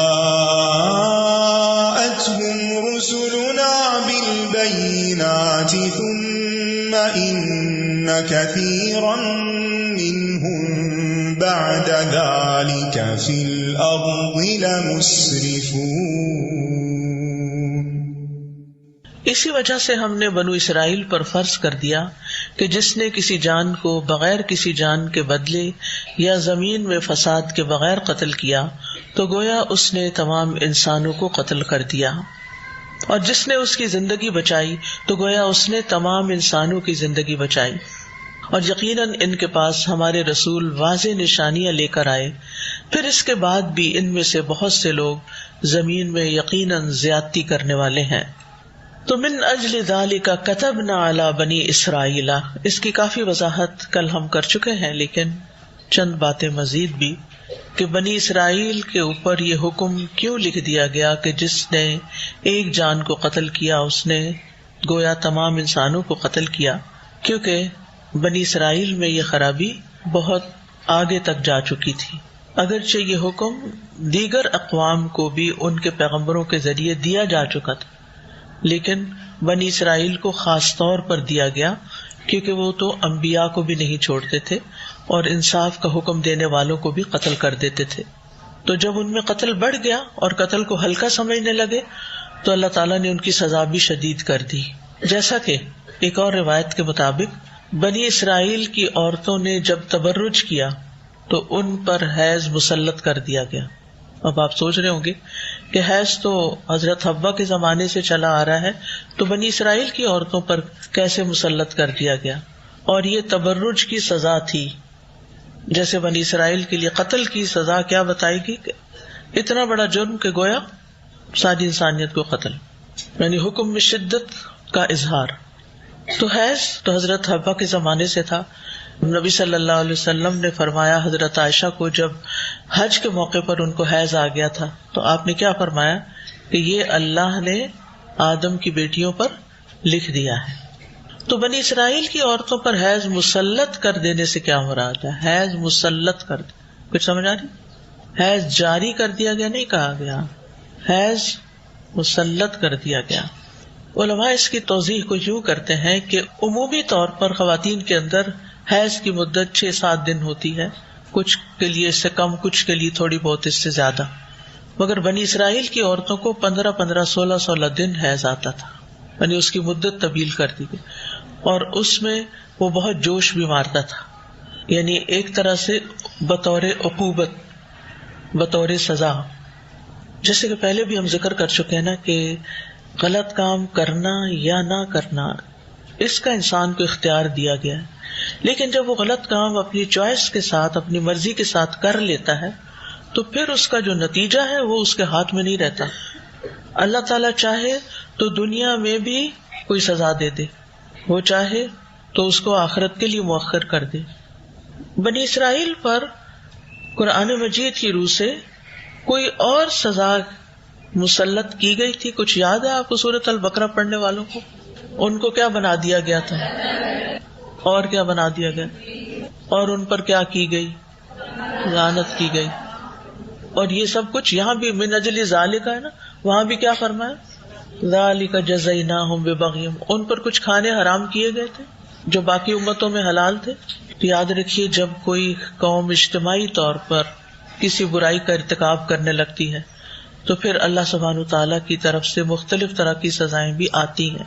رسلنا بالبينات ثم إن كثيرا منهم بعد ذلك في الأرض لمسرفون. اسی وجہ سے ہم نے بنو اسرائیل پر فرض کر دیا کہ جس نے کسی جان کو بغیر کسی جان کے بدلے یا زمین میں فساد کے بغیر قتل کیا تو گویا اس نے تمام انسانوں کو قتل کر دیا، اور جس نے اس کی زندگی بچائی تو گویا اس نے تمام انسانوں کی زندگی بچائی. اور یقیناً ان کے پاس ہمارے رسول واضح نشانیاں لے کر آئے، پھر اس کے بعد بھی ان میں سے بہت سے لوگ زمین میں یقیناً زیادتی کرنے والے ہیں. تو من اجل ذالک کتبنا علی بنی اسرائیل، اس کی کافی وضاحت کل ہم کر چکے ہیں، لیکن چند باتیں مزید بھی کہ بنی اسرائیل کے اوپر یہ حکم کیوں لکھ دیا گیا کہ جس نے ایک جان کو قتل کیا اس نے گویا تمام انسانوں کو قتل کیا، کیونکہ بنی اسرائیل میں یہ خرابی بہت آگے تک جا چکی تھی. اگرچہ یہ حکم دیگر اقوام کو بھی ان کے پیغمبروں کے ذریعے دیا جا چکا تھا، لیکن بنی اسرائیل کو خاص طور پر دیا گیا کیونکہ وہ تو انبیاء کو بھی نہیں چھوڑتے تھے اور انصاف کا حکم دینے والوں کو بھی قتل کر دیتے تھے. تو جب ان میں قتل بڑھ گیا اور قتل کو ہلکا سمجھنے لگے تو اللہ تعالیٰ نے ان کی سزا بھی شدید کر دی. جیسا کہ ایک اور روایت کے مطابق بنی اسرائیل کی عورتوں نے جب تبرج کیا تو ان پر حیض مسلط کر دیا گیا. اب آپ سوچ رہے ہوں گے کہ حیض تو حضرت حوا کے زمانے سے چلا آ رہا ہے، تو بنی اسرائیل کی عورتوں پر کیسے مسلط کر دیا گیا؟ اور یہ تبرج کی سزا تھی. جیسے بنی اسرائیل کے لیے قتل کی سزا کیا بتائے گی، اتنا بڑا جرم کہ گویا ساری انسانیت کو قتل، یعنی حکم میں شدت کا اظہار. تو حیض تو حضرت حوا کے زمانے سے تھا. نبی صلی اللہ علیہ وسلم نے فرمایا حضرت عائشہ کو جب حج کے موقع پر ان کو حیض آ گیا تھا تو آپ نے کیا فرمایا کہ یہ اللہ نے آدم کی بیٹیوں پر لکھ دیا ہے. تو بنی اسرائیل کی عورتوں پر حیض مسلط کر دینے سے کیا مراد ہے؟ حیض مسلط کر دے، کچھ سمجھ آ رہی؟ حیض جاری کر دیا گیا نہیں کہا گیا، حیض مسلط کر دیا گیا. علماء اس کی توضیح کو یوں کرتے ہیں کہ عمومی طور پر خواتین کے اندر حیض کی مدت 6-7 دن ہوتی ہے، کچھ کے لیے اس سے کم، کچھ کے لیے تھوڑی بہت اس سے زیادہ. مگر بنی اسرائیل کی عورتوں کو 15-15 16 دن حیض آتا تھا، یعنی اس کی مدت طویل کر دی گئی. اور اس میں وہ بہت جوش بھی مارتا تھا، یعنی ایک طرح سے بطور عقوبت، بطور سزا. جیسے کہ پہلے بھی ہم ذکر کر چکے ہیں نا کہ غلط کام کرنا یا نہ کرنا اس کا انسان کو اختیار دیا گیا ہے، لیکن جب وہ غلط کام اپنی چوائس کے ساتھ، اپنی مرضی کے ساتھ کر لیتا ہے تو پھر اس کا جو نتیجہ ہے وہ اس کے ہاتھ میں نہیں رہتا. اللہ تعالیٰ چاہے تو دنیا میں بھی کوئی سزا دے دے، وہ چاہے تو اس کو آخرت کے لیے مؤخر کر دے. بنی اسرائیل پر قرآن مجید کی روح سے کوئی اور سزا مسلط کی گئی تھی؟ کچھ یاد ہے آپ کو سورۃ البقرہ پڑھنے والوں کو؟ ان کو کیا بنا دیا گیا تھا اور کیا بنا دیا گیا، اور ان پر کیا کی گئی؟ لعنت کی گئی. اور یہ سب کچھ یہاں بھی من اجل ذالک ہے نا، وہاں بھی کیا فرمایا؟ ذالک جزیناہم ببغیہم، ان پر کچھ کھانے حرام کیے گئے تھے جو باقی امتوں میں حلال تھے. تو یاد رکھیے جب کوئی قوم اجتماعی طور پر کسی برائی کا ارتکاب کرنے لگتی ہے تو پھر اللہ سبحانہ تعالیٰ کی طرف سے مختلف طرح کی سزائیں بھی آتی ہیں.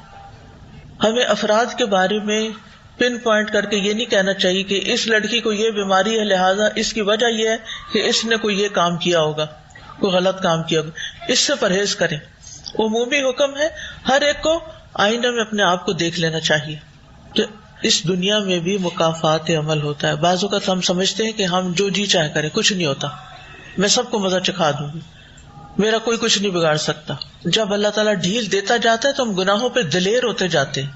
ہمیں افراد کے بارے میں پن پوائنٹ کر کے یہ نہیں کہنا چاہیے کہ اس لڑکی کو یہ بیماری ہے لہٰذا اس کی وجہ یہ ہے کہ اس نے کوئی یہ کام کیا ہوگا، کوئی غلط کام کیا ہوگا. اس سے پرہیز کریں. عمومی حکم ہے، ہر ایک کو آئینہ میں اپنے آپ کو دیکھ لینا چاہیے. تو اس دنیا میں بھی مکافات عمل ہوتا ہے. بعض اوقات ہم سمجھتے ہیں کہ ہم جو جی چاہے کریں، کچھ نہیں ہوتا، میں سب کو مزہ چکھا دوں گی، میرا کوئی کچھ نہیں بگاڑ سکتا. جب اللہ تعالیٰ ڈھیل دیتا جاتا ہے تو ہم گناہوں پہ دلیر ہوتے جاتے ہیں،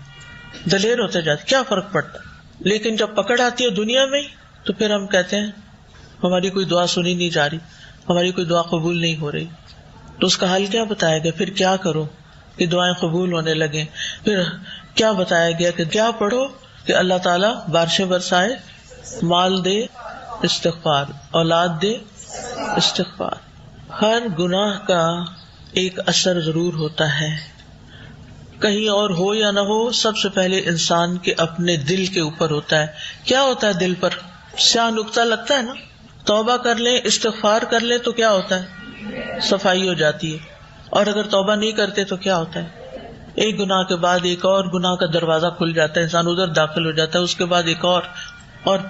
دلیر ہوتے جاتے، کیا فرق پڑتا. لیکن جب پکڑ آتی ہے دنیا میں تو پھر ہم کہتے ہیں ہماری کوئی دعا سنی نہیں جا رہی، ہماری کوئی دعا قبول نہیں ہو رہی. تو اس کا حل کیا بتایا گیا؟ پھر کیا کرو کہ دعائیں قبول ہونے لگیں. پھر کیا بتایا گیا کہ کیا پڑھو کہ اللہ تعالیٰ بارشیں برسائے، مال دے استغفار، اولاد دے استغفار. ہر گناہ کا ایک اثر ضرور ہوتا ہے، کہیں اور ہو یا نہ ہو، سب سے پہلے انسان کے اپنے دل کے اوپر ہوتا ہے. کیا ہوتا ہے دل پر؟ سیاہ نقطہ لگتا ہے نا. توبہ کر لیں، استغفار کر لیں تو کیا ہوتا ہے؟ صفائی ہو جاتی ہے. اور اگر توبہ نہیں کرتے تو کیا ہوتا ہے؟ ایک گناہ کے بعد ایک اور گناہ کا دروازہ کھل جاتا ہے، انسان ادھر داخل ہو جاتا ہے، اس کے بعد ایک اور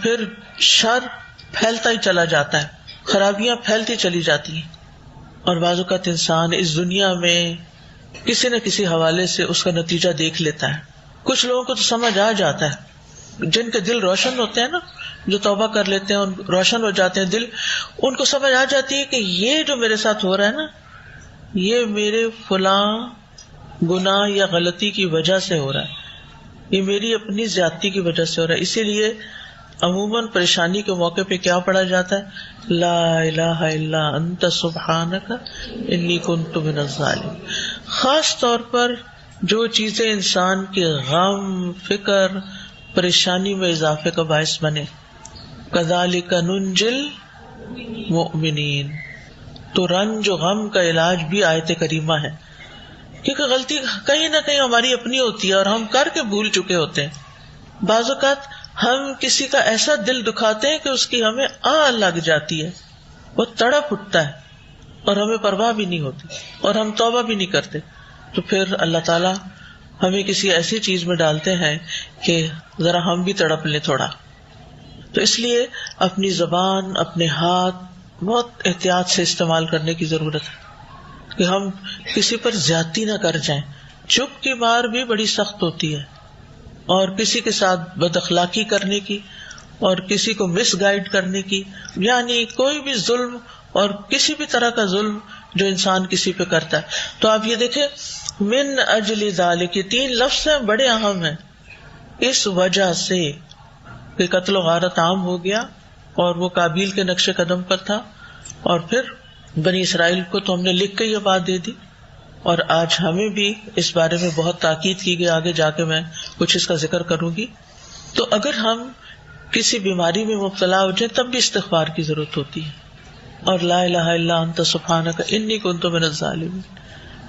پھر شر پھیلتا ہی چلا جاتا ہے، خرابیاں پھیلتی چلی جاتی ہیں. اور بعض اوقات انسان اس دنیا میں کسی نہ کسی حوالے سے اس کا نتیجہ دیکھ لیتا ہے. کچھ لوگوں کو تو سمجھ آ جاتا ہے، جن کے دل روشن ہوتے ہیں نا، جو توبہ کر لیتے ہیں اور روشن ہو جاتے ہیں دل، ان کو سمجھ آ جاتی ہے کہ یہ جو میرے ساتھ ہو رہا ہے نا، یہ میرے فلاں گناہ یا غلطی کی وجہ سے ہو رہا ہے، یہ میری اپنی زیادتی کی وجہ سے ہو رہا ہے. اسی لیے عموماً پریشانی کے موقع پہ کیا پڑھا جاتا ہے؟ لا الہ الا انت سبحانک انی کنت من الظالمین. خاص طور پر جو چیزیں انسان کے غم، فکر، پریشانی میں اضافے کا باعث بنے. کذالک ننجی المؤمنین. تو رنج و غم کا علاج بھی آیت کریمہ ہے، کیونکہ غلطی کہیں نہ کہیں ہماری اپنی ہوتی ہے اور ہم کر کے بھول چکے ہوتے ہیں. بعض اوقات ہم کسی کا ایسا دل دکھاتے ہیں کہ اس کی ہمیں لگ جاتی ہے، وہ تڑپ اٹھتا ہے اور ہمیں پرواہ بھی نہیں ہوتی اور ہم توبہ بھی نہیں کرتے. تو پھر اللہ تعالیٰ ہمیں کسی ایسی چیز میں ڈالتے ہیں کہ ذرا ہم بھی تڑپ لیں تھوڑا. تو اس لیے اپنی زبان، اپنے ہاتھ بہت احتیاط سے استعمال کرنے کی ضرورت ہے کہ ہم کسی پر زیادتی نہ کر جائیں. چپ کی مار بھی بڑی سخت ہوتی ہے، اور کسی کے ساتھ بد اخلاقی کرنے کی اور کسی کو مس گائیڈ کرنے کی، یعنی کوئی بھی ظلم اور کسی بھی طرح کا ظلم جو انسان کسی پہ کرتا ہے. تو آپ یہ دیکھیں من اجل ذالک، یہ 3 لفظ ہیں، بڑے اہم ہیں. اس وجہ سے کہ قتل و غارت عام ہو گیا اور وہ قابیل کے نقش قدم پر تھا، اور پھر بنی اسرائیل کو تو ہم نے لکھ کے یہ بات دے دی، اور آج ہمیں بھی اس بارے میں بہت تاکید کی گئی. آگے جا کے میں کچھ اس کا ذکر کروں گی. تو اگر ہم کسی بیماری میں مبتلا ہو جائیں تب بھی استغفار کی ضرورت ہوتی ہے. اور لا الہ الا انت سبحانک انی کنت من الظالمین.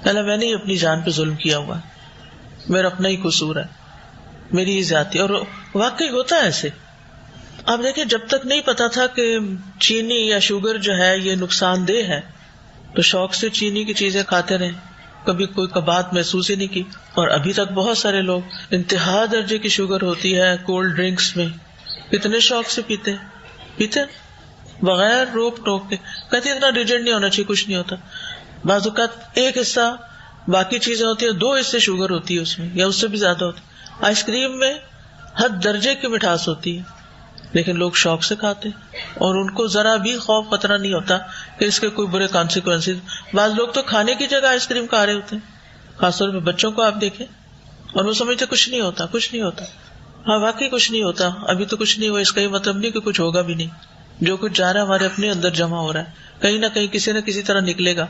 اللہ میں نے اپنی جان پہ ظلم کیا ہوا ہے، میرا اپنا ہی قصور ہے، میری ہی ذاتی. اور واقعی ہوتا ہے ایسے. آپ دیکھیں جب تک نہیں پتا تھا کہ چینی یا شوگر جو ہے یہ نقصان دہ ہے تو شوق سے چینی کی چیزیں کھاتے رہے، کبھی کوئی کبات محسوس ہی نہیں کی. اور ابھی تک بہت سارے لوگ انتہا درجے کی شوگر ہوتی ہے کولڈ ڈرنکس میں، کتنے شوق سے پیتے بغیر روک ٹوک کے. کہتے اتنا ریجنٹ نہیں ہونا چاہیے، کچھ نہیں ہوتا. بعض اوقات ایک حصہ باقی چیزیں ہوتی ہیں، 2 حصے شوگر ہوتی ہے اس میں یا اس سے بھی زیادہ ہوتی ہے. آئس کریم میں حد درجے کی مٹھاس ہوتی ہے لیکن لوگ شوق سے کھاتے اور ان کو ذرا بھی خوف خطرہ نہیں ہوتا کہ اس کے کوئی برے کانسیکوینسز. بعض لوگ تو کھانے کی جگہ آئس کریم کھا رہے ہوتے ہیں، خاص طور پہ بچوں کو آپ دیکھیں، اور وہ سمجھتے کچھ نہیں ہوتا کچھ نہیں ہوتا. ہاں واقعی کچھ نہیں ہوتا، ابھی تو کچھ نہیں ہوا، اس کا یہ مطلب نہیں کہ کچھ ہوگا بھی نہیں. جو کچھ جا رہا ہے ہمارے اپنے اندر جمع ہو رہا ہے، کہیں نہ کہیں کسی نہ کسی طرح نکلے گا.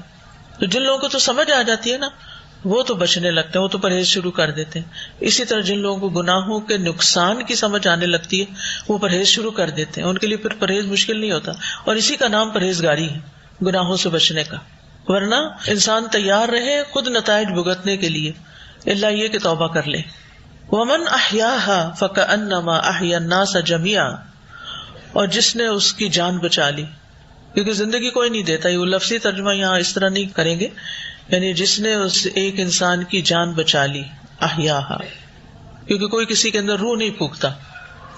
تو جن لوگوں کو تو سمجھ آ جاتی ہے نا وہ تو بچنے لگتے ہیں، وہ تو پرہیز شروع کر دیتے ہیں. اسی طرح جن لوگوں کو گناہوں کے نقصان کی سمجھ آنے لگتی ہے وہ پرہیز شروع کر دیتے ہیں. ان کے لیے پھر پرہیز مشکل نہیں ہوتا، اور اسی کا نام پرہیزگاری ہے، گناہوں سے بچنے کا. ورنہ انسان تیار رہے خود نتائج بھگتنے کے لیے، الا یہ کہ توبہ کر لے. ومن احیاها فکأنما احیا الناس جميعا، اور جس نے اس کی جان بچا لی، کیونکہ زندگی کوئی نہیں دیتا، یہ لفظی ترجمہ یہاں اس طرح نہیں کریں گے، یعنی جس نے اس ایک انسان کی جان بچا لی، احیاہا، کیونکہ کوئی کسی کے اندر روح نہیں پھونکتا.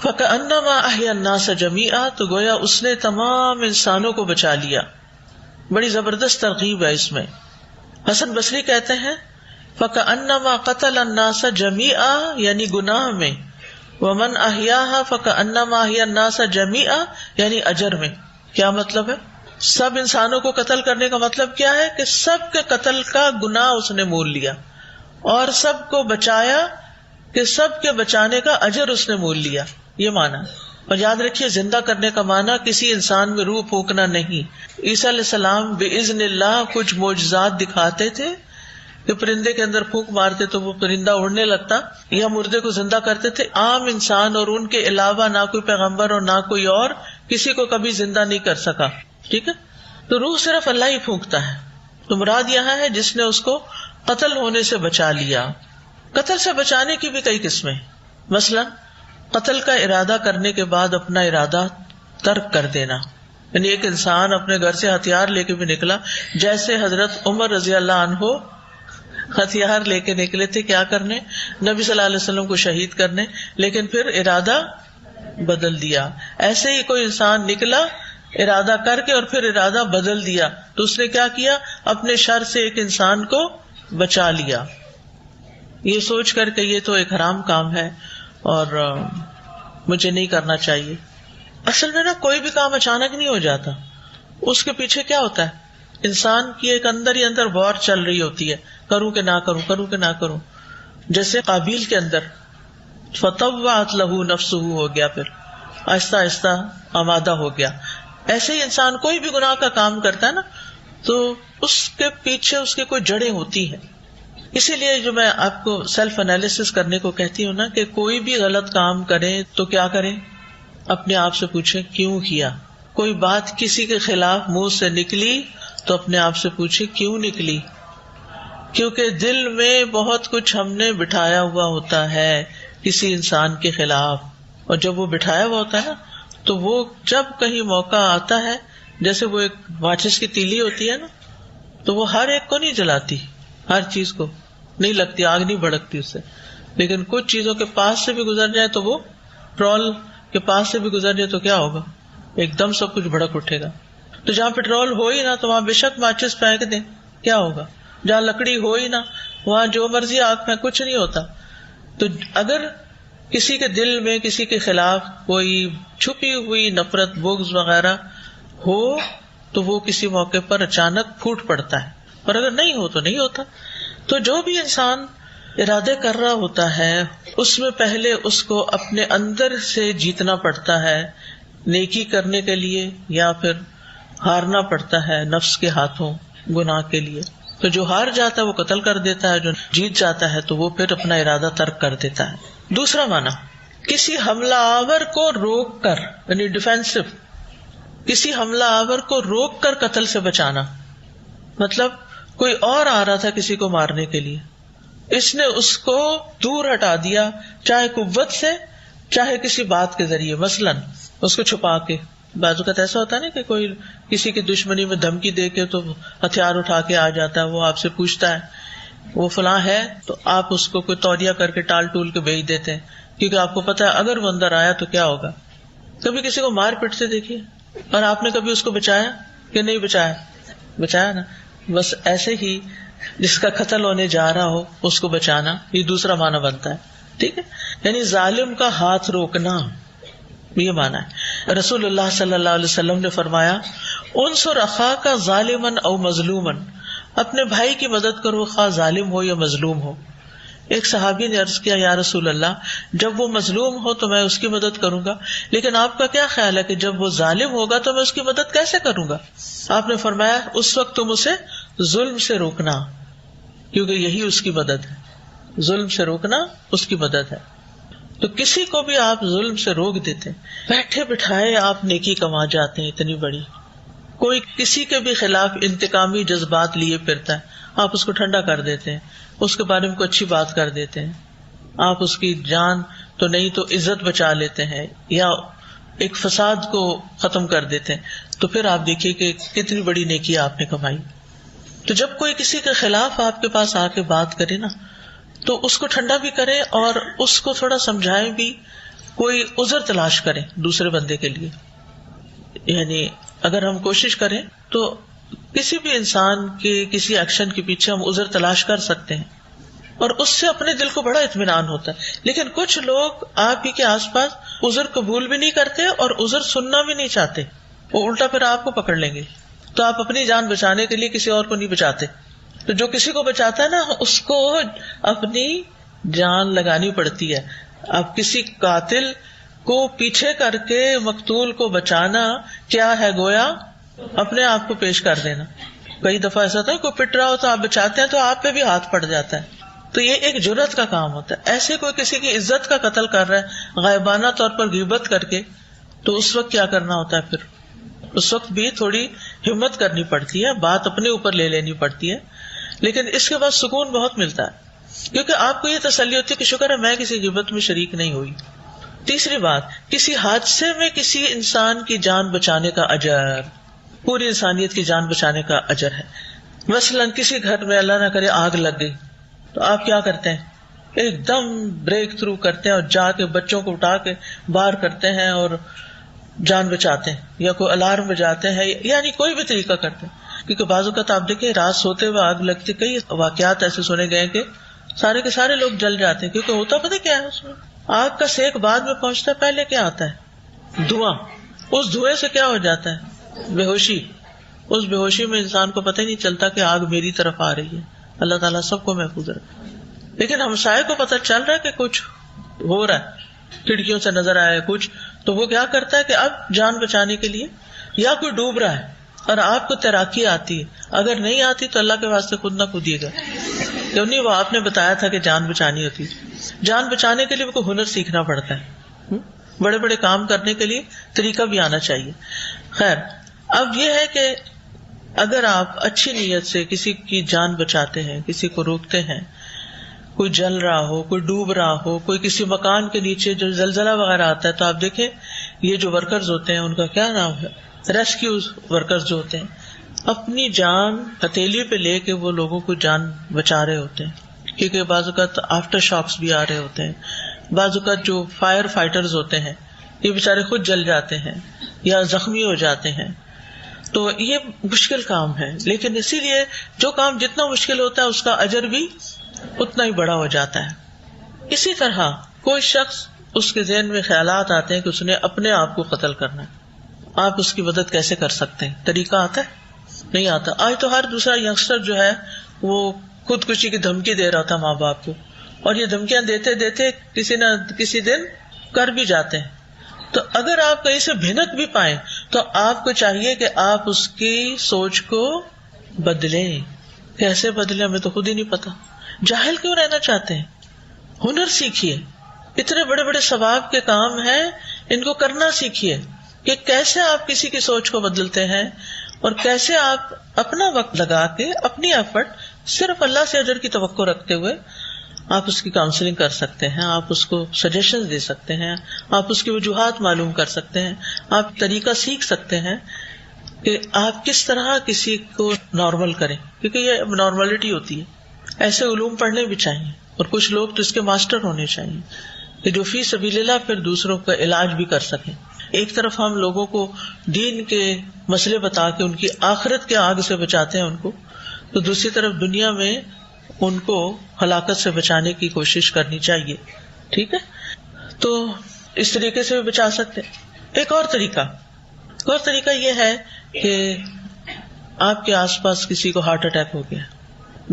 فکأنما احیا الناس جميعا، تو گویا اس نے تمام انسانوں کو بچا لیا. بڑی زبردست ترغیب ہے اس میں. حسن بصری کہتے ہیں فکأنما قتل الناس جميعا، یعنی گناہ میں، ومن احیاہا فکأنما احیا الناس جميعا یعنی اجر میں. کیا مطلب ہے؟ سب انسانوں کو قتل کرنے کا مطلب کیا ہے کہ سب کے قتل کا گناہ اس نے مول لیا، اور سب کو بچایا کہ سب کے بچانے کا اجر اس نے مول لیا. یہ معنی. اور یاد رکھیے زندہ کرنے کا معنی کسی انسان میں روح پھونکنا نہیں. عیسیٰ علیہ السلام باذن اللہ کچھ معجزات دکھاتے تھے کہ پرندے کے اندر پھونک مارتے تو وہ پرندہ اڑنے لگتا، یا مردے کو زندہ کرتے تھے. عام انسان اور ان کے علاوہ نہ کوئی پیغمبر اور نہ کوئی اور کسی کو کبھی زندہ نہیں کر سکا. ٹھیک ہے، تو روح صرف اللہ ہی پھونکتا ہے. تو مراد یہاں ہے جس نے اس کو قتل ہونے سے بچا لیا. قتل سے بچانے کی بھی کئی قسمیں، مثلا قتل کا ارادہ کرنے کے بعد اپنا ارادہ ترک کر دینا. یعنی ایک انسان اپنے گھر سے ہتھیار لے کے بھی نکلا، جیسے حضرت عمر رضی اللہ عنہ ہتھیار لے کے نکلے تھے کیا کرنے؟ نبی صلی اللہ علیہ وسلم کو شہید کرنے، لیکن پھر ارادہ بدل دیا. ایسے ہی کوئی انسان نکلا ارادہ کر کے اور پھر ارادہ بدل دیا، تو اس نے کیا کیا؟ اپنے شر سے ایک انسان کو بچا لیا، یہ سوچ کر کہ یہ تو ایک حرام کام ہے اور مجھے نہیں کرنا چاہیے. اصل میں نا کوئی بھی کام اچانک نہیں ہو جاتا، اس کے پیچھے کیا ہوتا ہے؟ انسان کی ایک اندر ہی اندر وار چل رہی ہوتی ہے، کروں کہ نہ کروں، کروں کہ نہ کروں. جیسے قابیل کے اندر فطوعت لہ نفسہ ہو گیا، پھر آہستہ آہستہ آمادہ ہو گیا. ایسے ہی انسان کوئی بھی گناہ کا کام کرتا ہے نا تو اس کے پیچھے اس کی کوئی جڑیں ہوتی ہیں. اسی لیے جو میں آپ کو سیلف انالیسس کرنے کو کہتی ہوں نا کہ کوئی بھی غلط کام کریں تو کیا کریں؟ اپنے آپ سے پوچھیں کیوں کیا. کوئی بات کسی کے خلاف منہ سے نکلی تو اپنے آپ سے پوچھیں کیوں نکلی، کیونکہ دل میں بہت کچھ ہم نے بٹھایا ہوا ہوتا ہے کسی انسان کے خلاف، اور جب وہ بٹھایا ہوا ہوتا ہے تو وہ جب کہیں موقع آتا ہے، جیسے وہ ایک ماچس کی تیلی ہوتی ہے نا، تو وہ ہر ایک کو نہیں جلاتی، ہر چیز کو نہیں لگتی، آگ نہیں بھڑکتی اس سے، لیکن کچھ چیزوں کے پاس سے بھی گزر جائے تو وہ پیٹرول کے پاس سے بھی گزر جائے تو کیا ہوگا؟ ایک دم سب کچھ بھڑک اٹھے گا. تو جہاں پیٹرول ہو ہی نہ تو وہاں بے شک ماچس پھینک دیں، کیا ہوگا؟ جہاں لکڑی ہو ہی نہ وہاں جو مرضی آگ پھینک، کچھ نہیں ہوتا. تو اگر کسی کے دل میں کسی کے خلاف کوئی چھپی ہوئی نفرت، بغض وغیرہ ہو تو وہ کسی موقع پر اچانک پھوٹ پڑتا ہے، اور اگر نہیں ہو تو نہیں ہوتا. تو جو بھی انسان ارادے کر رہا ہوتا ہے اس میں پہلے اس کو اپنے اندر سے جیتنا پڑتا ہے نیکی کرنے کے لیے، یا پھر ہارنا پڑتا ہے نفس کے ہاتھوں گناہ کے لیے. تو جو ہار جاتا ہے وہ قتل کر دیتا ہے، جو جیت جاتا ہے تو وہ پھر اپنا ارادہ ترک کر دیتا ہے. دوسرا معنی کسی حملہ آور کو روک کر، یعنی ڈیفینسو، کسی حملہ آور کو روک کر قتل سے بچانا، مطلب کوئی اور آ رہا تھا کسی کو مارنے کے لیے، اس نے اس کو دور ہٹا دیا، چاہے قوت سے چاہے کسی بات کے ذریعے، مثلا اس کو چھپا کے. بعض اوقات ایسا ہوتا ہے نا کہ کوئی کسی کی دشمنی میں دھمکی دے کے تو ہتھیار اٹھا کے آ جاتا ہے، وہ آپ سے پوچھتا ہے وہ فلاں ہے، تو آپ اس کو کوئی توریہ کر کے ٹال ٹول کے بھیج دیتے ہیں، کیونکہ آپ کو پتا ہے اگر وہ اندر آیا تو کیا ہوگا. کبھی کسی کو مار پیٹتے دیکھیے، اور آپ نے کبھی اس کو بچایا کہ نہیں بچایا؟ بچایا نا. بس ایسے ہی جس کا قتل ہونے جا رہا ہو اس کو بچانا، یہ دوسرا معنی بنتا ہے. ٹھیک ہے، یعنی ظالم کا ہاتھ روکنا، یہ معنی ہے. رسول اللہ صلی اللہ علیہ وسلم نے فرمایا انصر اخاک ظالما او مظلوما، اپنے بھائی کی مدد کرو خواہ ظالم ہو یا مظلوم ہو. ایک صحابی نے عرض کیا یا رسول اللہ جب وہ مظلوم ہو تو میں اس کی مدد کروں گا، لیکن آپ کا کیا خیال ہے کہ جب وہ ظالم ہوگا تو میں اس کی مدد کیسے کروں گا؟ آپ نے فرمایا اس وقت تم اسے ظلم سے روکنا، کیونکہ یہی اس کی مدد ہے. ظلم سے روکنا اس کی مدد ہے. تو کسی کو بھی آپ ظلم سے روک دیتے، بیٹھے بٹھائے آپ نیکی کما جاتے ہیں اتنی بڑی. کوئی کسی کے بھی خلاف انتقامی جذبات لیے پھرتا ہے، آپ اس کو ٹھنڈا کر دیتے ہیں، اس کے بارے میں کوئی اچھی بات کر دیتے ہیں، آپ اس کی جان تو نہیں تو عزت بچا لیتے ہیں یا ایک فساد کو ختم کر دیتے ہیں. تو پھر آپ دیکھیے کہ کتنی بڑی نیکی آپ نے کمائی. تو جب کوئی کسی کے خلاف آپ کے پاس آ کے بات کرے نا تو اس کو ٹھنڈا بھی کرے اور اس کو تھوڑا سمجھائیں بھی، کوئی عذر تلاش کریں دوسرے بندے کے لیے. یعنی اگر ہم کوشش کریں تو کسی بھی انسان کے کسی ایکشن کے پیچھے ہم عذر تلاش کر سکتے ہیں اور اس سے اپنے دل کو بڑا اطمینان ہوتا ہے. لیکن کچھ لوگ آپ ہی کے آس پاس عذر قبول بھی نہیں کرتے اور عذر سننا بھی نہیں چاہتے، وہ الٹا پھر آپ کو پکڑ لیں گے. تو آپ اپنی جان بچانے کے لیے کسی اور کو نہیں بچاتے. تو جو کسی کو بچاتا ہے نا اس کو اپنی جان لگانی پڑتی ہے. اب کسی قاتل کو پیچھے کر کے مقتول کو بچانا کیا ہے، گویا اپنے آپ کو پیش کر دینا. کئی دفعہ ایسا ہوتا ہے کوئی پٹ رہا ہو تو آپ بچاتے ہیں تو آپ پہ بھی ہاتھ پڑ جاتا ہے. تو یہ ایک جرأت کا کام ہوتا ہے. ایسے کوئی کسی کی عزت کا قتل کر رہا ہے غائبانہ طور پر غیبت کر کے، تو اس وقت کیا کرنا ہوتا ہے؟ پھر اس وقت بھی تھوڑی ہمت کرنی پڑتی ہے، بات اپنے اوپر لے لینی پڑتی ہے. لیکن اس کے بعد سکون بہت ملتا ہے، کیونکہ آپ کو یہ تسلی ہوتی ہے کہ شکر ہے میں کسی غیبت میں شریک نہیں ہوئی. تیسری بات، کسی حادثے میں کسی انسان کی جان بچانے کا اجر، پوری انسانیت کی جان بچانے کا اجر ہے. مثلا کسی گھر میں اللہ نہ کرے آگ لگ گئی تو آپ کیا کرتے ہیں؟ ایک دم بریک تھرو کرتے ہیں اور جا کے بچوں کو اٹھا کے باہر کرتے ہیں اور جان بچاتے ہیں، یا کوئی الارم بجاتے ہیں، یعنی کوئی بھی طریقہ کرتے ہیں. کیونکہ بعض اوقات آپ دیکھیں رات سوتے ہوئے آگ لگتی، کئی واقعات ایسے سنے گئے کہ سارے کے سارے لوگ جل جاتے ہیں. کیونکہ ہوتا پتہ کیا ہے، اس میں آگ کا سیک بعد میں پہنچتا ہے، پہلے کیا آتا ہے؟ دھواں. اس دھوئیں سے کیا ہو جاتا ہے؟ بے ہوشی. اس بے ہوشی میں انسان کو پتہ ہی نہیں چلتا کہ آگ میری طرف آ رہی ہے. اللہ تعالیٰ سب کو محفوظ رکھے. لیکن ہمسائے کو پتہ چل رہا ہے کہ کچھ ہو رہا ہے، کھڑکیوں سے نظر آیا کچھ، تو وہ کیا کرتا ہے کہ اب جان بچانے کے لیے، یا کوئی ڈوب رہا ہے اور آپ کو تیراکی آتی ہے، اگر نہیں آتی تو اللہ کے واسطے خود نہ کودیے گا، کیوں نہیں؟ وہ آپ نے بتایا تھا کہ جان بچانی ہوتی. جان بچانے کے لیے وہ کوئی ہنر سیکھنا پڑتا ہے، بڑے بڑے کام کرنے کے لیے طریقہ بھی آنا چاہیے. خیر، اب یہ ہے کہ اگر آپ اچھی نیت سے کسی کی جان بچاتے ہیں، کسی کو روکتے ہیں، کوئی جل رہا ہو، کوئی ڈوب رہا ہو، کوئی کسی مکان کے نیچے جو زلزلہ وغیرہ آتا ہے، تو آپ دیکھیں یہ جو ورکرز ہوتے ہیں ان کا کیا نام ہے، ریسکیو ورکرز جو ہوتے ہیں، اپنی جان ہتھیلی پہ لے کے وہ لوگوں کو جان بچا رہے ہوتے ہیں. کیونکہ بعض اوقات آفٹر شاکس بھی آ رہے ہوتے ہیں، بعض اوقات جو فائر فائٹرز ہوتے ہیں یہ بیچارے خود جل جاتے ہیں یا زخمی ہو جاتے ہیں. تو یہ مشکل کام ہے، لیکن اسی لیے جو کام جتنا مشکل ہوتا ہے اس کا اجر بھی اتنا ہی بڑا ہو جاتا ہے. اسی طرح کوئی شخص اس کے ذہن میں خیالات آتے ہیں کہ اس نے اپنے آپ کو قتل کرنا ہے، آپ اس کی مدد کیسے کر سکتے ہیں؟ طریقہ آتا ہے؟ نہیں آتا. آج تو ہر دوسرا ینگسٹر جو ہے وہ خودکشی کی دھمکی دے رہا تھا ماں باپ کو، اور یہ دھمکیاں دیتے دیتے کسی نہ کسی دن کر بھی جاتے ہیں. تو اگر آپ کہیں سے بھنک بھی پائیں تو آپ کو چاہیے کہ آپ اس کی سوچ کو بدلیں. کیسے بدلیں ہمیں تو خود ہی نہیں پتا. جاہل کیوں رہنا چاہتے ہیں؟ ہنر سیکھیے. اتنے بڑے بڑے ثواب کے کام ہیں، ان کو کرنا سیکھیے. کہ کیسے آپ کسی کی سوچ کو بدلتے ہیں اور کیسے آپ اپنا وقت لگا کے اپنی ایفرٹ صرف اللہ سے اجر کی توقع رکھتے ہوئے آپ اس کی کاؤنسلنگ کر سکتے ہیں، آپ اس کو سجیشن دے سکتے ہیں، آپ اس کی وجوہات معلوم کر سکتے ہیں، آپ طریقہ سیکھ سکتے ہیں کہ آپ کس طرح کسی کو نارمل کریں، کیونکہ یہ نارملٹی ہوتی ہے۔ ایسے علوم پڑھنے بھی چاہیے، اور کچھ لوگ تو اس کے ماسٹر ہونے چاہیے کہ جو فی سبیل اللہ پھر دوسروں کا علاج بھی کر سکیں۔ ایک طرف ہم لوگوں کو دین کے مسئلے بتا کے ان کی آخرت کے آگ سے بچاتے ہیں ان کو، تو دوسری طرف دنیا میں ان کو ہلاکت سے بچانے کی کوشش کرنی چاہیے، ٹھیک ہے؟ تو اس طریقے سے بھی بچا سکتے ہیں۔ ایک اور طریقہ یہ ہے کہ آپ کے آس پاس کسی کو ہارٹ اٹیک ہو گیا،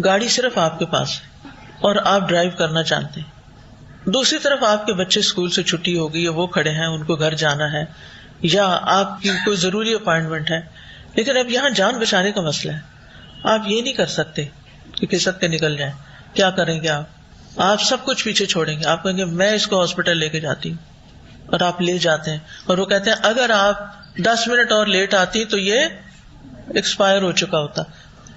گاڑی صرف آپ کے پاس ہے اور آپ ڈرائیو کرنا چاہتے ہیں، دوسری طرف آپ کے بچے اسکول سے چھٹی ہو گئی ہے، وہ کھڑے ہیں، ان کو گھر جانا ہے، یا آپ کی کوئی ضروری اپائنٹمنٹ ہے، لیکن اب یہاں جان بچانے کا مسئلہ ہے۔ آپ یہ نہیں کر سکتے کہ کسک کے نکل جائیں۔ کیا کریں گے آپ سب کچھ پیچھے چھوڑیں گے، آپ کہیں گے میں اس کو ہاسپٹل لے کے جاتی ہوں، اور آپ لے جاتے ہیں، اور وہ کہتے ہیں اگر آپ 10 منٹ اور لیٹ آتی تو یہ ایکسپائر ہو چکا ہوتا۔